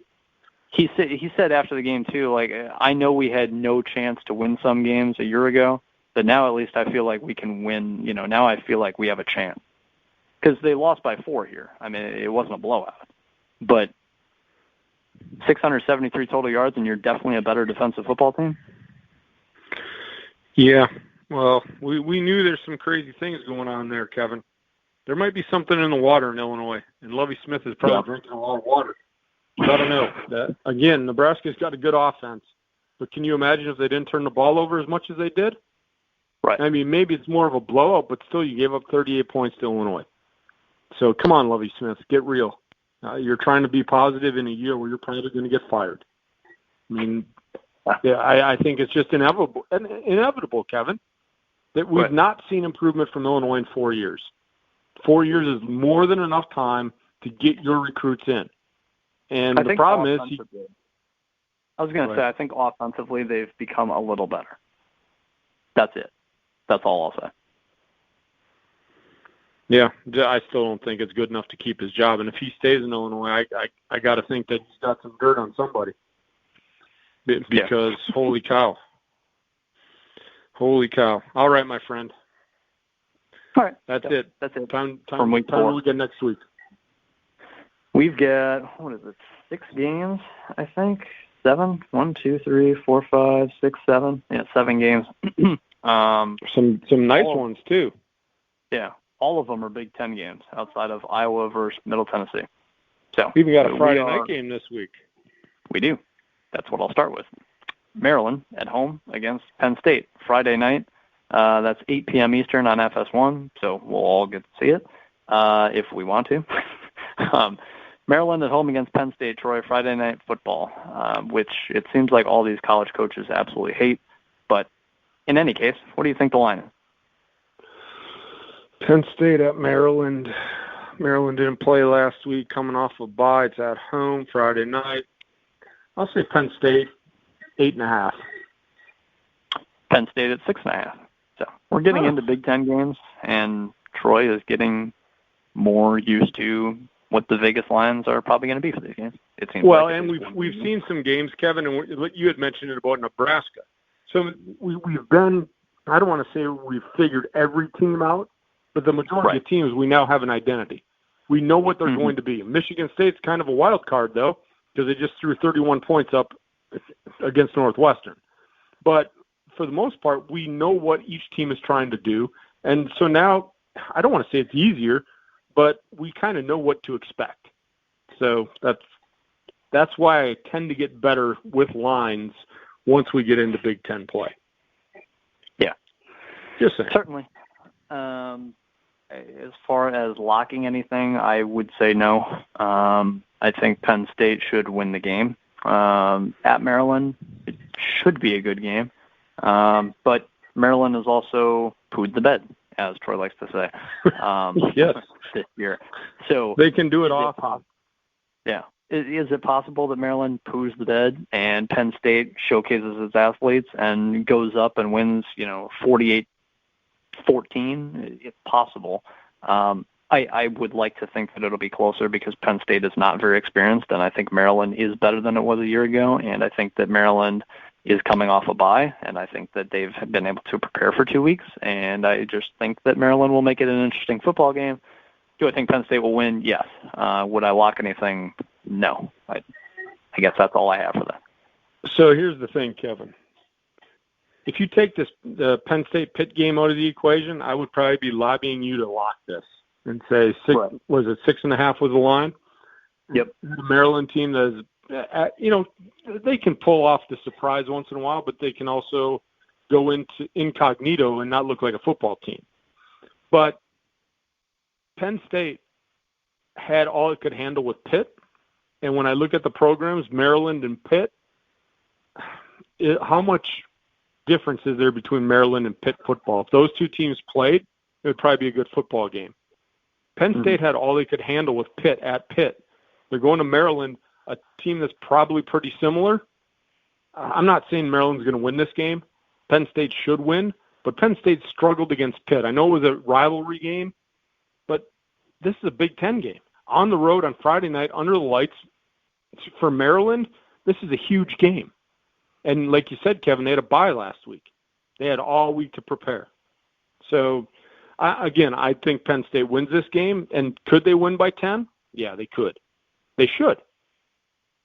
he said after the game too, like, I know we had no chance to win some games a year ago, but now at least I feel like we can win. You know, now I feel like we have a chance because they lost by 4 here. I mean, it wasn't a blowout, but 673 total yards, and you're definitely a better defensive football team. Yeah. Well, we knew there's some crazy things going on there, Kevin. There might be something in the water in Illinois, and Lovie Smith is probably drinking a lot of water. I don't know. Again, Nebraska's got a good offense, but can you imagine if they didn't turn the ball over as much as they did? Right. I mean, maybe it's more of a blowout, but still you gave up 38 points to Illinois. So come on, Lovie Smith, get real. You're trying to be positive in a year where you're probably going to get fired. I mean, I think it's just inevitable, Kevin, that we've not seen improvement from Illinois in 4 years. 4 years is more than enough time to get your recruits in. And the problem is, I was going to say, I think offensively they've become a little better. That's it. That's all I'll say. Yeah, I still don't think it's good enough to keep his job. And if he stays in Illinois, I got to think that he's got some dirt on somebody. Because holy cow. Holy cow. All right, my friend. All right. That's it. That's it. Time week 4. We get next week. We've got, 6 games, I think? 7? 1, 2, 3, 4, 5, 6, 7. Yeah, 7 games. Some nice ones, too. Yeah. All of them are Big Ten games outside of Iowa versus Middle Tennessee. So we even got a Friday night game this week. We do. That's what I'll start with. Maryland at home against Penn State. Friday night. That's 8 p.m. Eastern on FS1, so we'll all get to see it if we want to. Maryland at home against Penn State, Troy, Friday night football, which it seems like all these college coaches absolutely hate. But in any case, what do you think the line is? Penn State at Maryland. Maryland didn't play last week, coming off a bye. It's at home Friday night. I'll say Penn State, 8.5. Penn State at 6.5. So we're getting into Big Ten games, and Troy is getting more used to what the Vegas lines are probably going to be for these games. It seems well, like and we've seen some games, Kevin, and you had mentioned it about Nebraska. So we've been, I don't want to say we've figured every team out, but the majority of teams, we now have an identity. We know what they're going to be. Michigan State's kind of a wild card, though, because they just threw 31 points up against Northwestern. But for the most part, we know what each team is trying to do. And so now, I don't want to say it's easier, but we kind of know what to expect. So that's That's why I tend to get better with lines once we get into Big Ten play. Yeah. Just saying. Certainly. As far as locking anything, I would say no. I think Penn State should win the game. At Maryland, it should be a good game. But Maryland has also pooed the bed, as Troy likes to say, yes. this year. So they can do it often. Yeah. Is it possible that Maryland poos the bed and Penn State showcases its athletes and goes up and wins, 48-14? It's possible. I would like to think that it'll be closer because Penn State is not very experienced, and I think Maryland is better than it was a year ago, and I think that Maryland is coming off a bye, and I think that they've been able to prepare for 2 weeks, and I just think that Maryland will make it an interesting football game. Do I think Penn State will win? Yes. Would I lock anything? No. I guess that's all I have for that. So here's the thing, Kevin. If you take the Penn State-Pitt game out of the equation, I would probably be lobbying you to lock this and say, was it 6.5 was the line? Yep. The Maryland team that is, they can pull off the surprise once in a while, but they can also go into incognito and not look like a football team. But Penn State had all it could handle with Pitt. And when I look at the programs, Maryland and Pitt, how much difference is there between Maryland and Pitt football? If those two teams played, it would probably be a good football game. Penn State had all they could handle with Pitt at Pitt. They're going to Maryland, a team that's probably pretty similar. I'm not saying Maryland's going to win this game. Penn State should win, but Penn State struggled against Pitt. I know it was a rivalry game, but this is a Big Ten game. On the road on Friday night, under the lights, for Maryland, this is a huge game. And like you said, Kevin, they had a bye last week. They had all week to prepare. So, I think Penn State wins this game. And could they win by 10? Yeah, they could. They should.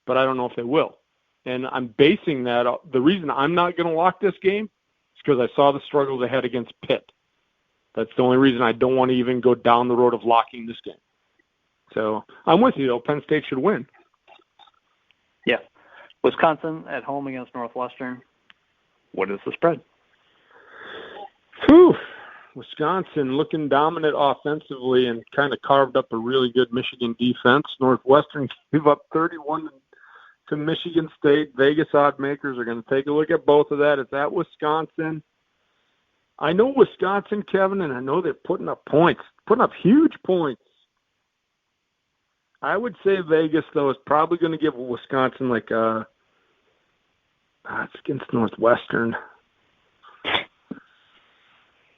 But I don't know if they will. And I'm basing that – the reason I'm not going to lock this game is because I saw the struggles they had against Pitt. That's the only reason I don't want to even go down the road of locking this game. So I'm with you, though. Penn State should win. Yeah. Wisconsin at home against Northwestern. What is the spread? Whew. Wisconsin looking dominant offensively and kind of carved up a really good Michigan defense. Northwestern gave up 31 to Michigan State. Vegas odd makers are going to take a look at both of that. It's at Wisconsin. I know Wisconsin, Kevin, and I know they're putting up points, putting up huge points. I would say Vegas, though, is probably going to give Wisconsin it's against Northwestern.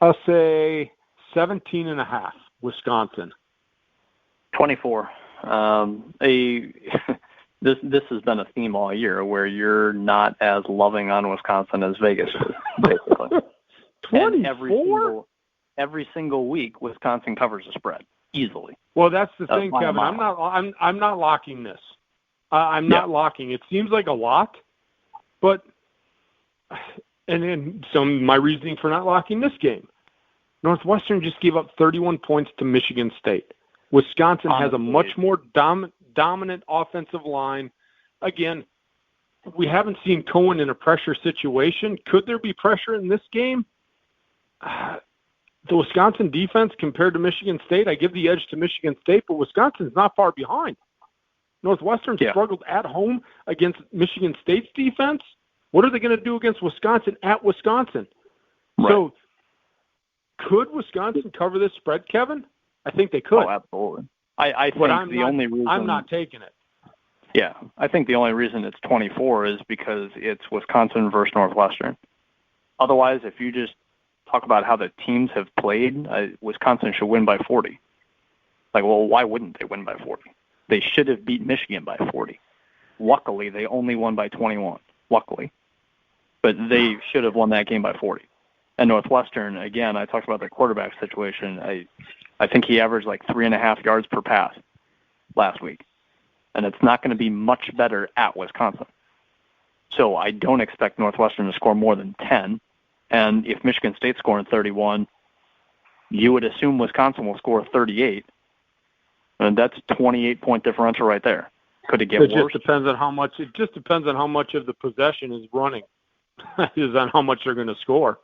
I'll say 17.5, Wisconsin. 24. This has been a theme all year where you're not as loving on Wisconsin as Vegas is, basically. 24? Every single week, Wisconsin covers the spread easily. Well, that's the thing, Kevin. I'm not locking this. I'm not locking. It seems like a lot, but and my reasoning for not locking this game. Northwestern just gave up 31 points to Michigan State. Wisconsin has a much more dominant offensive line. Again, we haven't seen Cohen in a pressure situation. Could there be pressure in this game? The Wisconsin defense compared to Michigan State, I give the edge to Michigan State, but Wisconsin's not far behind. Northwestern struggled at home against Michigan State's defense. What are they going to do against Wisconsin at Wisconsin? Right. So could Wisconsin cover this spread, Kevin? I think they could. Oh, absolutely. I think only reason I'm not taking it. Yeah, I think the only reason it's 24 is because it's Wisconsin versus Northwestern. Otherwise, if you just talk about how the teams have played, Wisconsin should win by 40. Why wouldn't they win by 40? They should have beat Michigan by 40. Luckily, they only won by 21. Luckily. But they should have won that game by 40. And Northwestern, again, I talked about their quarterback situation. I think he averaged 3.5 yards per pass last week. And it's not going to be much better at Wisconsin. So I don't expect Northwestern to score more than 10. And if Michigan State's scoring 31, you would assume Wisconsin will score 38. And that's a 28-point differential right there. Could it get worse? It just depends on how much of the possession is running, is on how much they're going to score.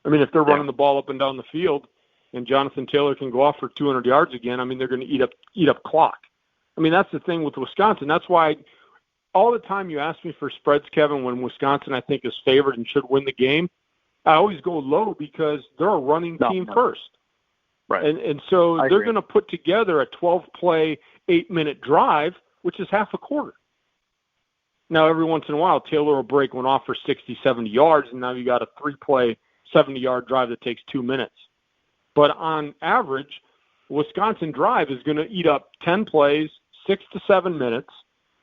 I mean, if they're running the ball up and down the field, and Jonathan Taylor can go off for 200 yards again, I mean, they're going to eat up clock. I mean, that's the thing with Wisconsin. That's why all the time you ask me for spreads, Kevin, when Wisconsin I think is favored and should win the game, I always go low because they're a running team first. Right. And so they're going to put together a 12-play, 8-minute drive, which is half a quarter. Now, every once in a while, Taylor will break one off for 60, 70 yards, and now you got a 3-play, 70-yard drive that takes 2 minutes. But on average, Wisconsin drive is going to eat up 10 plays, 6 to 7 minutes,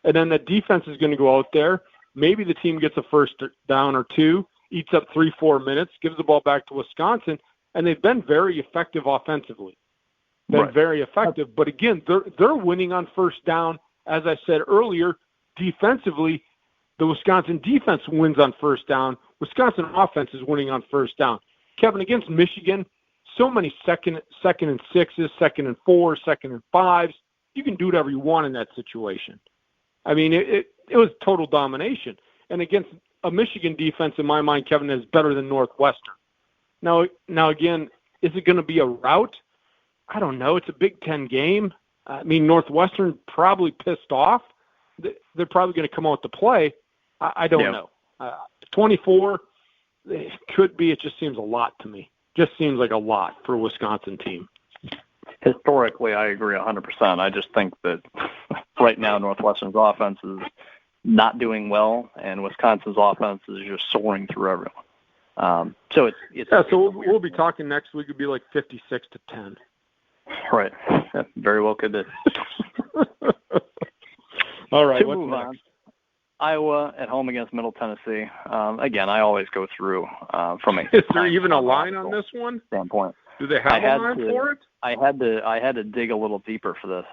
and then the defense is going to go out there. Maybe the team gets a first down or two, eats up 3-4 minutes, gives the ball back to Wisconsin, and they've been very effective offensively. Very effective. But again, they're winning on first down. As I said earlier, defensively, the Wisconsin defense wins on first down. Wisconsin offense is winning on first down. Kevin, against Michigan, so many second and sixes, 2nd and 4, 2nd and 5s. You can do whatever you want in that situation. I mean, it was total domination. And against a Michigan defense, in my mind, Kevin, is better than Northwestern. Now again, is it going to be a rout? I don't know. It's a Big Ten game. I mean, Northwestern probably pissed off. They're probably going to come out to play. I don't know. 24, it could be. It just seems a lot to me. Just seems like a lot for a Wisconsin team. Historically, I agree 100%. I just think that right now Northwestern's offense is not doing well, and Wisconsin's offense is just soaring through everyone. So we'll be talking next week. It'll be like 56-10. Right. Yeah, very well could be. All right. What's next? Iowa at home against Middle Tennessee. Again, I always go through from a. Is there even a line on this one? Standpoint. Do they have a line for it? I had to dig a little deeper for this.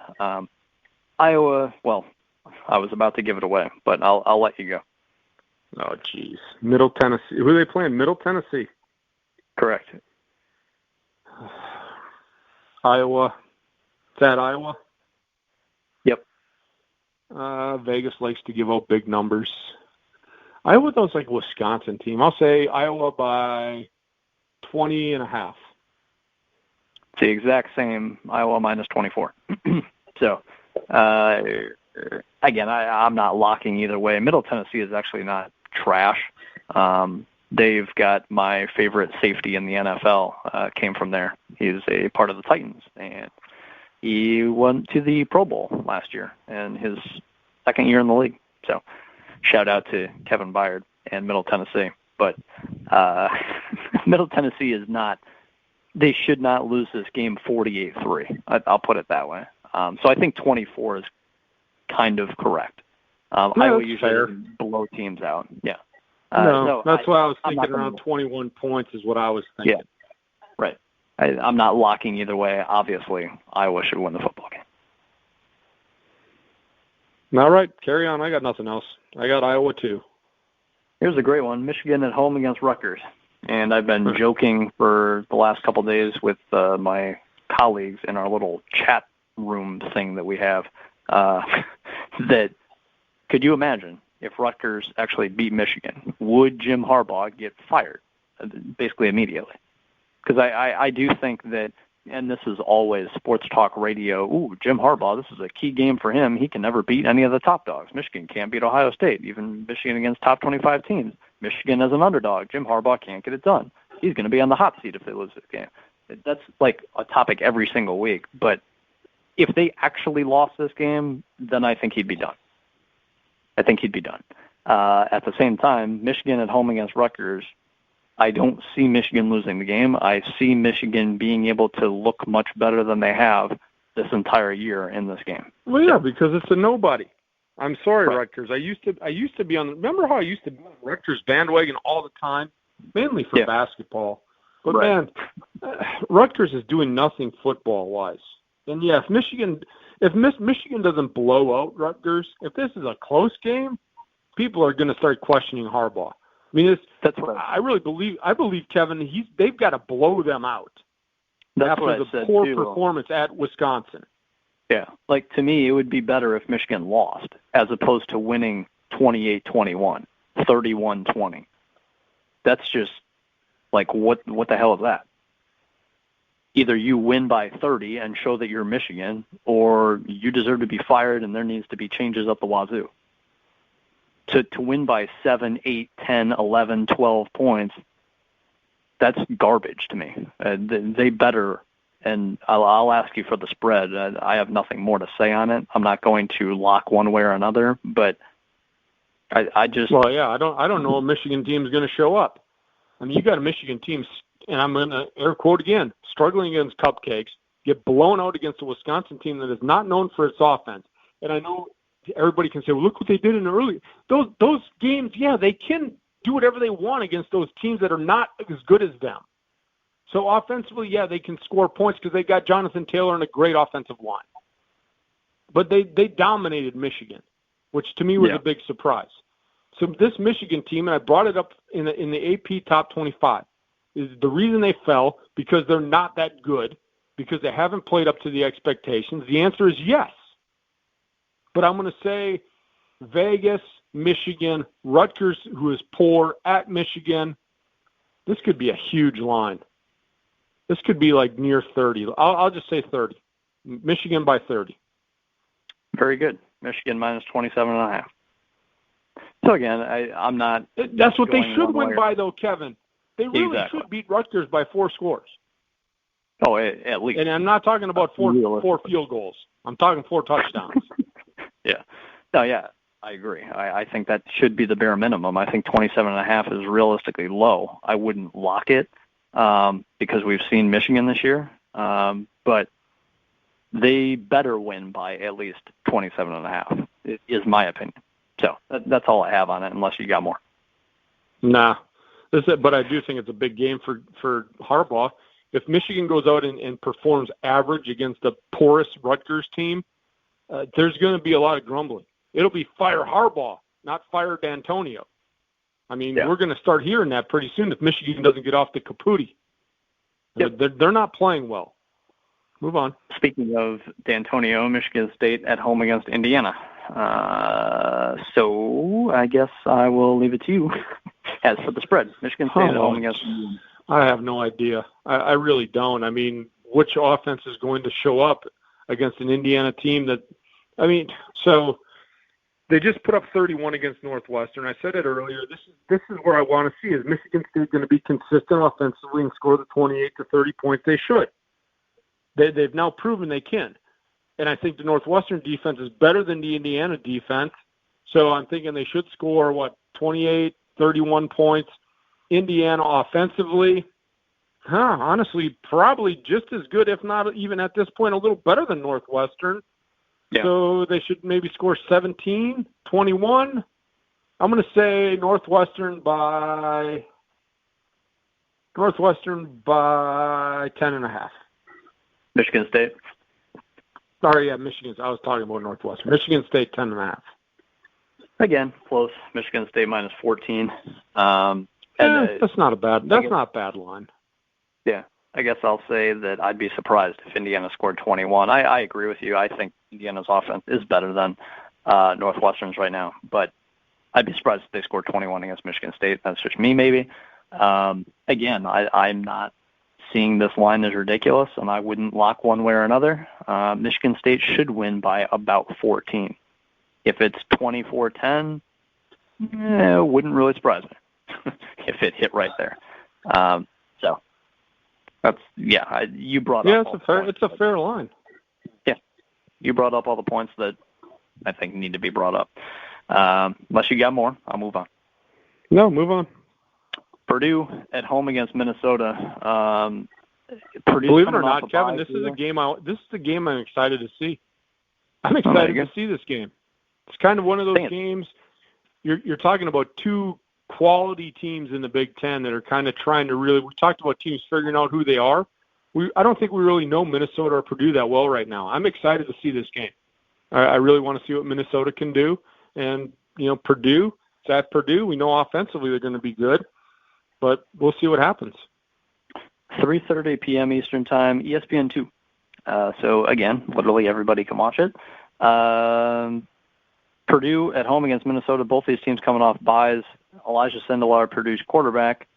Iowa. Well, I was about to give it away, but I'll let you go. Oh, geez. Middle Tennessee. Who are they playing? Middle Tennessee. Correct. Iowa. Is that Iowa? Yep. Vegas likes to give out big numbers. Iowa, though, is like a Wisconsin team. I'll say Iowa by 20.5. It's the exact same. Iowa minus 24. So, again, I'm not locking either way. Middle Tennessee is actually not trash. They've got my favorite safety in the NFL, came from there. He's a part of the Titans, and he went to the Pro Bowl last year in his second year in the league. So shout out to Kevin Byard and Middle Tennessee. But Middle Tennessee is not – they should not lose this game 48-3. I'll put it that way. So I think 24 is kind of correct. Iowa usually blow teams out. Yeah. That's why I was thinking around 21 points is what I was thinking. Yeah, right. I'm not locking either way. Obviously, Iowa should win the football game. All right, carry on. I got nothing else. I got Iowa too. Here's a great one. Michigan at home against Rutgers. And I've been joking for the last couple of days with my colleagues in our little chat room thing that we have that could you imagine if Rutgers actually beat Michigan, would Jim Harbaugh get fired basically immediately? Because I do think that, and this is always sports talk radio, Jim Harbaugh, this is a key game for him. He can never beat any of the top dogs. Michigan can't beat Ohio State, even Michigan against top 25 teams. Michigan as an underdog, Jim Harbaugh can't get it done. He's going to be on the hot seat if they lose this game. That's like a topic every single week. But if they actually lost this game, then I think he'd be done. At the same time, Michigan at home against Rutgers, I don't see Michigan losing the game. I see Michigan being able to look much better than they have this entire year in this game. Well, yeah, because it's a nobody. I'm sorry, right. Rutgers. I used to be on. Remember how I used to be on Rutgers bandwagon all the time, mainly for basketball. But man, Rutgers is doing nothing football wise. And yeah, if Michigan doesn't blow out Rutgers, if this is a close game, people are going to start questioning Harbaugh. I mean, that's what I really believe. I believe Kevin. They've got to blow them out. That's after what the I said poor too. Performance at Wisconsin. Yeah, like to me, it would be better if Michigan lost as opposed to winning 28-21, 31-20. That's just like what the hell is that? Either you win by 30 and show that you're Michigan, or you deserve to be fired and there needs to be changes up the wazoo. To win by 7, 8, 10, 11, 12 points, that's garbage to me. They better, and I'll ask you for the spread. I have nothing more to say on it. I'm not going to lock one way or another, but I just... Well, yeah, I don't know a Michigan team is going to show up. I mean, you got a Michigan team, and I'm going to air quote again, struggling against cupcakes, get blown out against a Wisconsin team that is not known for its offense. And I know everybody can say, well, look what they did in the early. Those games, yeah, they can do whatever they want against those teams that are not as good as them. So offensively, yeah, they can score points because they got Jonathan Taylor and a great offensive line. But they dominated Michigan, which to me was a big surprise. So this Michigan team, and I brought it up in the AP Top 25, is the reason they fell because they're not that good, because they haven't played up to the expectations. The answer is yes. But I'm going to say Vegas, Michigan, Rutgers, who is poor, at Michigan. This could be a huge line. This could be like near 30. I'll just say 30. Michigan by 30. Very good. Michigan minus 27.5. So again, I'm not... That's what they should win by, though, Kevin. They really should beat Rutgers by 4 scores. Oh, at least. And I'm not talking about four field goals. I'm talking 4 touchdowns. Yeah. No, yeah, I agree. I think that should be the bare minimum. I think 27.5 is realistically low. I wouldn't lock it because we've seen Michigan this year. But they better win by at least 27.5, is my opinion. So that's all I have on it, unless you got more. Nah. But I do think it's a big game for Harbaugh. If Michigan goes out and performs average against the poorest Rutgers team, there's going to be a lot of grumbling. It'll be fire Harbaugh, not fire D'Antonio. I mean, we're going to start hearing that pretty soon if Michigan doesn't get off the kapootie. Yep. They're not playing well. Move on. Speaking of D'Antonio, Michigan State at home against Indiana. So I guess I will leave it to you. As for the spread, Michigan State at home against Indiana. I have no idea. I really don't. I mean, which offense is going to show up against an Indiana team that, I mean, so they just put up 31 against Northwestern. I said it earlier. This is where I want to see. Is Michigan State going to be consistent offensively and score the 28 to 30 points they should? They've now proven they can. And I think the Northwestern defense is better than the Indiana defense. So I'm thinking they should score, 28, 31 points. Indiana offensively, honestly, probably just as good, if not even at this point, a little better than Northwestern. Yeah. So they should maybe score 17, 21. I'm going to say Northwestern by 10.5. Michigan State. Sorry, yeah, Michigan. I was talking about Northwestern. Michigan State 10.5. Again, close. Michigan State minus 14. That's not a bad line. Yeah, I guess I'll say that I'd be surprised if Indiana scored 21. I agree with you. I think Indiana's offense is better than Northwestern's right now, but I'd be surprised if they scored 21 against Michigan State. That's just me, maybe. Again, I'm not seeing this line as ridiculous, and I wouldn't lock one way or another. Michigan State should win by about 14. If it's 24-10, it wouldn't really surprise me if it hit right there. So that's you brought up. It's a fair line. Yeah, you brought up all the points that I think need to be brought up. Unless you got more, I'll move on. No, move on. Purdue at home against Minnesota. Believe it or not, Kevin, this is a game I'm excited to see. I'm excited to see this game. It's kind of one of those games. You're talking about two quality teams in the Big Ten that are kind of trying to really. We talked about teams figuring out who they are. I don't think we really know Minnesota or Purdue that well right now. I'm excited to see this game. I really want to see what Minnesota can do. And Purdue. It's at Purdue. We know offensively they're going to be good. But we'll see what happens. 3:30 p.m. Eastern Time, ESPN2. So, again, literally everybody can watch it. Purdue at home against Minnesota. Both these teams coming off byes. Elijah Sindelar, Purdue's quarterback,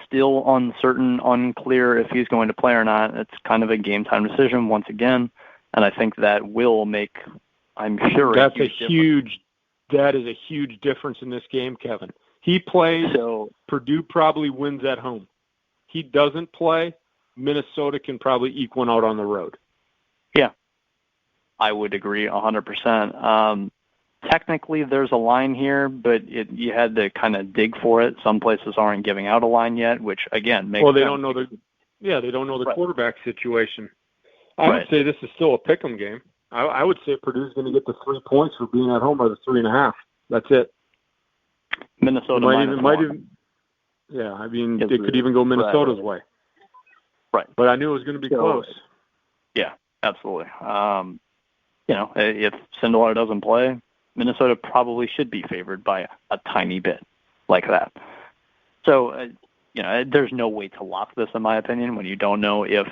still uncertain, unclear if he's going to play or not. It's kind of a game-time decision once again, and I think that will make, I'm sure, that is a huge difference in this game, Kevin. He plays, so Purdue probably wins at home. He doesn't play, Minnesota can probably eke one out on the road. Yeah, I would agree 100%. Technically, there's a line here, but you had to kind of dig for it. Some places aren't giving out a line yet, which again makes they sense. don't know they don't know the Right. quarterback situation. I would say this is still a pick'em game. I would say Purdue's going to get the 3 points for being at home, or the 3.5. That's it. Minnesota might even. Yeah, I mean, it could even go Minnesota's way. Right. But I knew it was going to be close. Yeah, absolutely. If Sindelar doesn't play, Minnesota probably should be favored by a tiny bit like that. So, there's no way to lock this, in my opinion, when you don't know if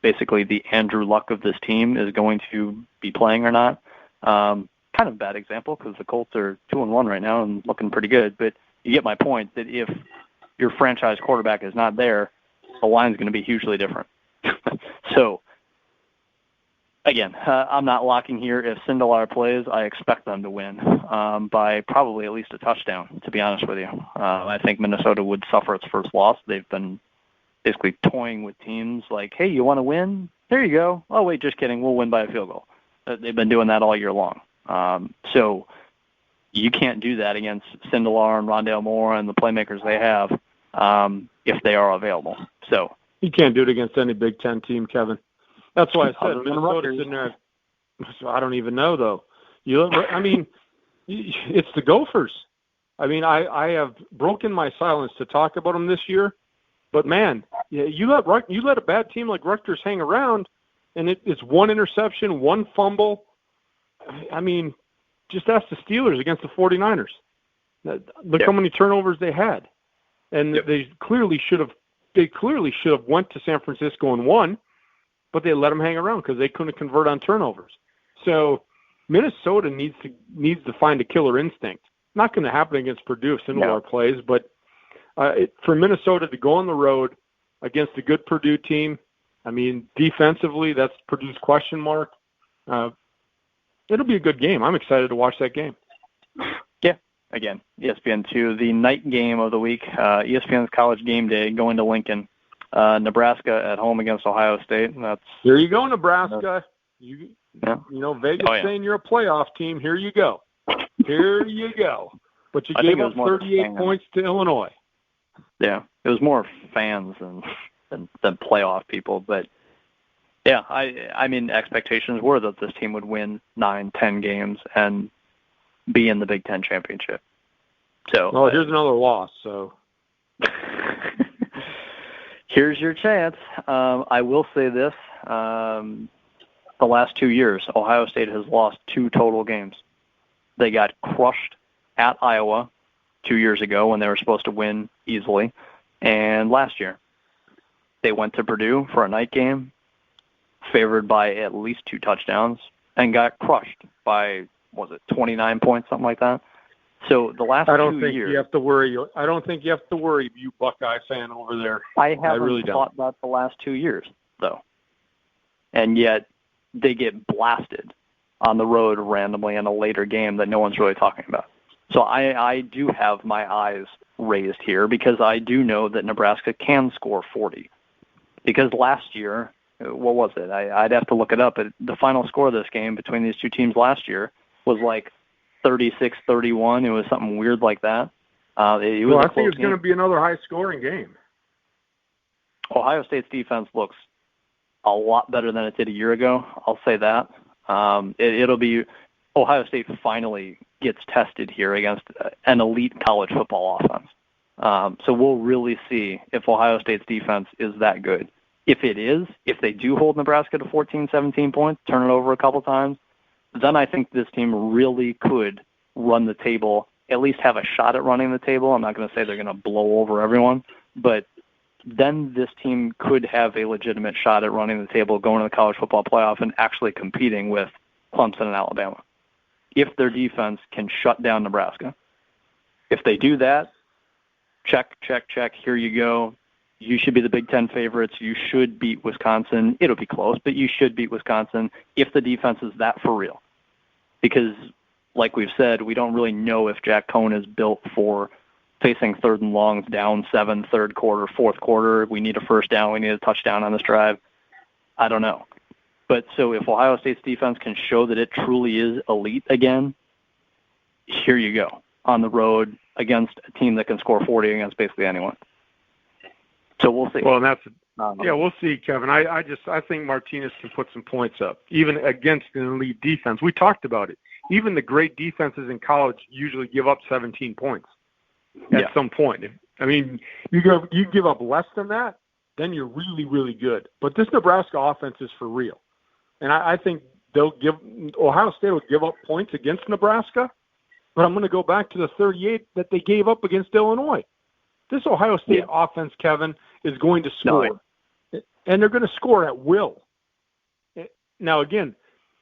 basically the Andrew Luck of this team is going to be playing or not. Kind of a bad example because the Colts are 2-1 right now and looking pretty good. But you get my point that if your franchise quarterback is not there, the line's going to be hugely different. So, again, I'm not locking here. If Sindelar plays, I expect them to win by probably at least a touchdown, to be honest with you. I think Minnesota would suffer its first loss. They've been basically toying with teams like, hey, you want to win? There you go. Oh, wait, just kidding. We'll win by a field goal. They've been doing that all year long. So you can't do that against Sindelar and Rondale Moore and the playmakers they have if they are available. So you can't do it against any Big Ten team, Kevin. That's why I said Minnesota's in there. So I don't even know, though. It's the Gophers. I mean, I have broken my silence to talk about them this year. But, man, you let a bad team like Rutgers hang around, and it's one interception, one fumble. I mean, just ask the Steelers against the 49ers. Look how many turnovers they had. And they clearly should have went to San Francisco and won, but they let them hang around because they couldn't convert on turnovers. So Minnesota needs to find a killer instinct. Not going to happen against Purdue if Sindelar plays, but for Minnesota to go on the road against a good Purdue team, I mean, defensively, that's Purdue's question mark. It'll be a good game. I'm excited to watch that game. Yeah. Again, ESPN2, the night game of the week, ESPN's College Game Day, going to Lincoln. Nebraska at home against Ohio State. Here you go, Nebraska. Vegas saying you're a playoff team. Here you go. Here you go. But you gave up 38 points to Illinois. Yeah, it was more fans than playoff people. But, yeah, I mean, expectations were that this team would win 9-10 games and be in the Big Ten championship. So, well, here's another loss. So, here's your chance. I will say this: the last 2 years, Ohio State has lost 2 total games. They got crushed at Iowa 2 years ago when they were supposed to win easily, and last year they went to Purdue for a night game, favored by at least 2 touchdowns, and got crushed by 29 points, something like that. So the last 2 years, I don't think you have to worry, you Buckeye fan over there. I haven't thought about the last 2 years, though, and yet they get blasted on the road randomly in a later game that no one's really talking about. So I do have my eyes raised here because I do know that Nebraska can score 40. Because last year, what was it? I'd have to look it up. But the final score of this game between these two teams last year was like 36-31. It was something weird like that. I think it's going to be another high-scoring game. Ohio State's defense looks a lot better than it did a year ago. I'll say that. It'll be Ohio State finally gets tested here against an elite college football offense. So we'll really see if Ohio State's defense is that good. If they do hold Nebraska to 14, 17 points, turn it over a couple times, then I think this team really could run the table, at least have a shot at running the table. I'm not going to say they're going to blow over everyone, but then this team could have a legitimate shot at running the table, going to the college football playoff, and actually competing with Clemson and Alabama, if their defense can shut down Nebraska. If they do that, check, here you go. You should be the Big Ten favorites. You should beat Wisconsin. It'll be close, but you should beat Wisconsin if the defense is that for real. Because, like we've said, we don't really know if Jack Cohn is built for facing third and longs, down 7, third quarter, fourth quarter. We need a first down. We need a touchdown on this drive. I don't know. But so if Ohio State's defense can show that it truly is elite again, here you go, on the road against a team that can score 40 against basically anyone. So we'll see. Well, and we'll see, Kevin. I think Martinez can put some points up, even against an elite defense. We talked about it. Even the great defenses in college usually give up 17 points at some point. I mean, you give up less than that, then you're really, really good. But this Nebraska offense is for real. And I think Ohio State will give up points against Nebraska, but I'm going to go back to the 38 that they gave up against Illinois. This Ohio State offense, Kevin, is going to score. And they're going to score at will. Now, again,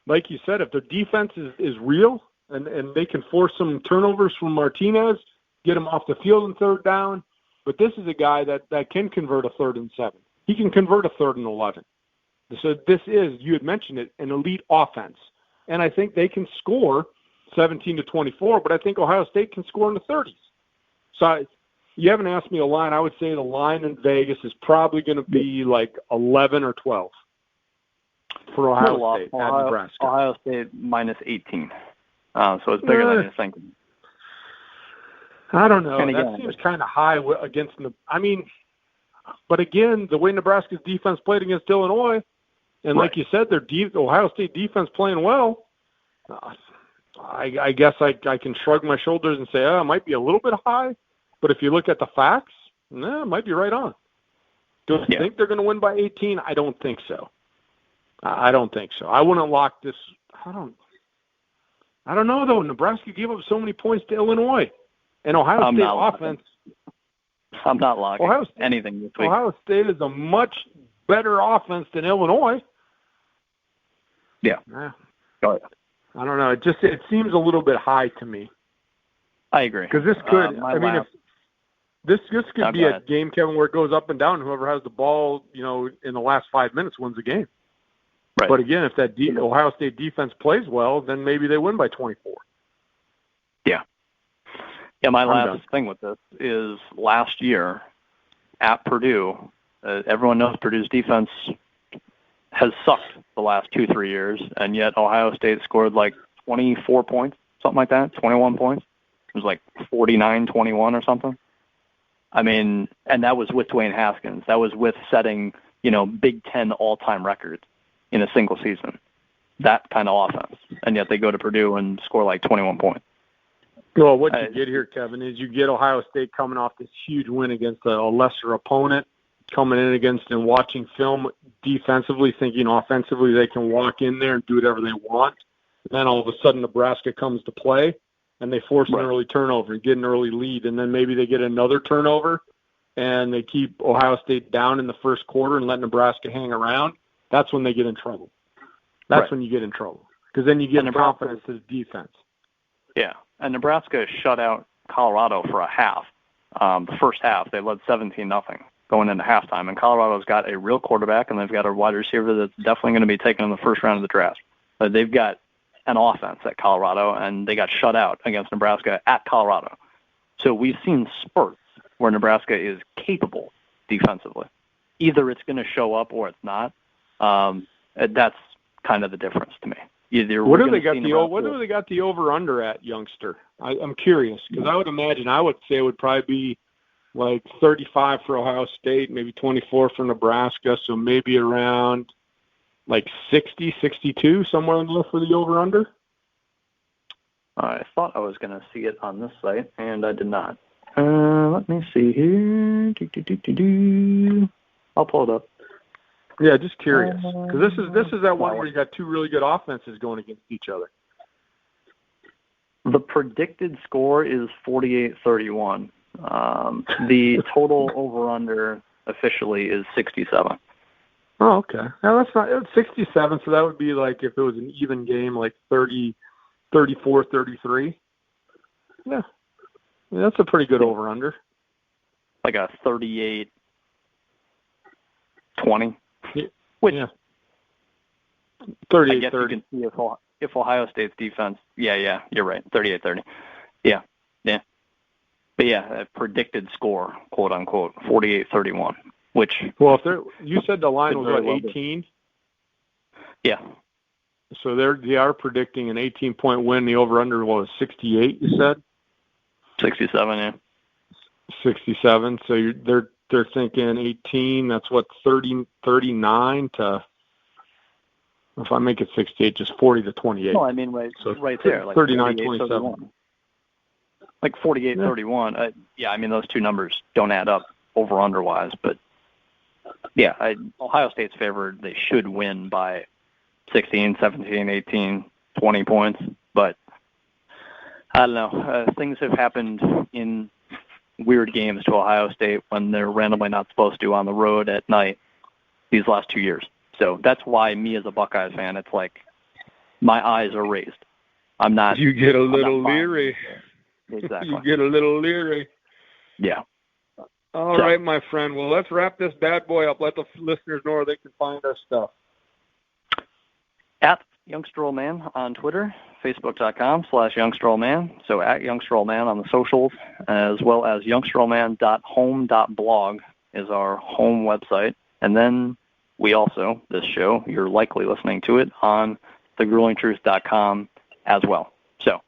like you said, if their defense is real and they can force some turnovers from Martinez, get him off the field in third down, but this is a guy that can convert a 3rd and 7. He can convert a 3rd and 11. So this is, you had mentioned it, an elite offense. And I think they can score 17-24, but I think Ohio State can score in the 30s. So you haven't asked me a line. I would say the line in Vegas is probably going to be like 11 or 12 for Ohio State at Nebraska. Ohio State minus 18. So it's bigger than you're thinking. I don't know. That seems kind of high against the – I mean, but again, the way Nebraska's defense played against Illinois, and like you said, their Ohio State defense playing well, I guess I can shrug my shoulders and say, it might be a little bit high. But if you look at the facts, it might be right on. Do I think they're going to win by 18? I don't think so. I don't think so. I wouldn't lock this. I don't know, though. Nebraska gave up so many points to Illinois. And Ohio State offense. I'm not locking anything this week. Ohio State is a much better offense than Illinois. Yeah. I don't know. It seems a little bit high to me. I agree. Because this could, if this could be a game, Kevin, where it goes up and down. Whoever has the ball, in the last 5 minutes wins the game. Right. But again, if that Ohio State defense plays well, then maybe they win by 24. Yeah. Yeah, my last thing with this is last year at Purdue, everyone knows Purdue's defense has sucked the last 2-3 years, and yet Ohio State scored like 24 points, something like that, 21 points. It was like 49-21 or something. I mean, and that was with Dwayne Haskins. That was with setting, Big Ten all-time records in a single season. That kind of offense. And yet they go to Purdue and score like 21 points. Well, what you get here, Kevin, is you get Ohio State coming off this huge win against a lesser opponent, coming in against and watching film defensively, thinking offensively they can walk in there and do whatever they want. And then all of a sudden Nebraska comes to play, and they force an early turnover and get an early lead, and then maybe they get another turnover, and they keep Ohio State down in the first quarter and let Nebraska hang around. That's when they get in trouble. That's when you get in trouble, because then you get confidence to the defense. Yeah, and Nebraska shut out Colorado for a half. The first half, they led 17-0 going into halftime, and Colorado's got a real quarterback, and they've got a wide receiver that's definitely going to be taken in the first round of the draft. But they've got an offense at Colorado, and they got shut out against Nebraska at Colorado. So we've seen spurts where Nebraska is capable defensively. Either it's going to show up or it's not. That's kind of the difference to me. What do they got the over-under at, youngster? I'm curious, because I would say it would probably be like 35 for Ohio State, maybe 24 for Nebraska, so maybe around like 60, 62, somewhere in there for the over-under. I thought I was going to see it on this site, and I did not. Let me see here. I'll pull it up. Yeah, just curious, because this is that one where you got two really good offenses going against each other. The predicted score is 48-31. The total over/under officially is 67. Oh, okay. Now that's not, it's 67, so that would be like if it was an even game, like 30, 34, 33. Yeah. I mean, that's a pretty good over-under. Like a 38-20. Yeah. Which, yeah. I guess you can see if Ohio State's defense, yeah, you're right, 38-30. Yeah. But yeah, a predicted score, quote unquote, 48-31, which. Well, you said the line was what, 18? Yeah. So they are predicting an 18-point win. The over/under was 68. You said 67. Yeah. 67. So they're thinking 18. That's what 39 to. If I make it 68, just 40 to 28. No, I mean right there, like 39-27. Like 48-31. Yeah, I mean those two numbers don't add up over/under wise, but yeah, Ohio State's favored. They should win by 16, 17, 18, 20 points, but I don't know. Things have happened in weird games to Ohio State when they're randomly not supposed to on the road at night these last 2 years. So that's why me as a Buckeyes fan, it's like my eyes are raised. I'm not. You get a little leery. Exactly. You get a little leery. Yeah. All right, my friend. Well, let's wrap this bad boy up. Let the listeners know where they can find our stuff. At youngsteroldman on Twitter, facebook.com/youngsteroldman. So at youngsteroldman on the socials, as well as youngsteroldman.home.blog is our home website. And then we also, this show, you're likely listening to it on thegruelingtruth.com as well. So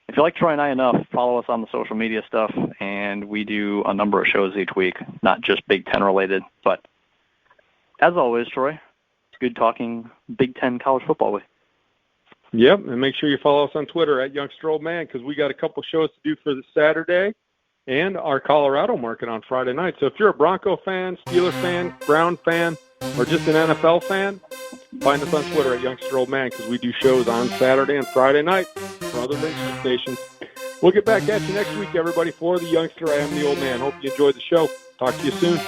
if you like Troy and I enough, follow us on the social media stuff, and we do a number of shows each week, not just Big Ten related. But as always, Troy, it's good talking Big Ten college football with you. Yep, and make sure you follow us on Twitter at youngsteroldman, because we got a couple shows to do for this Saturday and our Colorado market on Friday night. So if you're a Bronco fan, Steeler fan, Brown fan, or just an NFL fan, find us on Twitter at youngsteroldman, because we do shows on Saturday and Friday night for other radio stations. We'll get back at you next week, everybody. For the Youngster, I am the Old Man. Hope you enjoyed the show. Talk to you soon.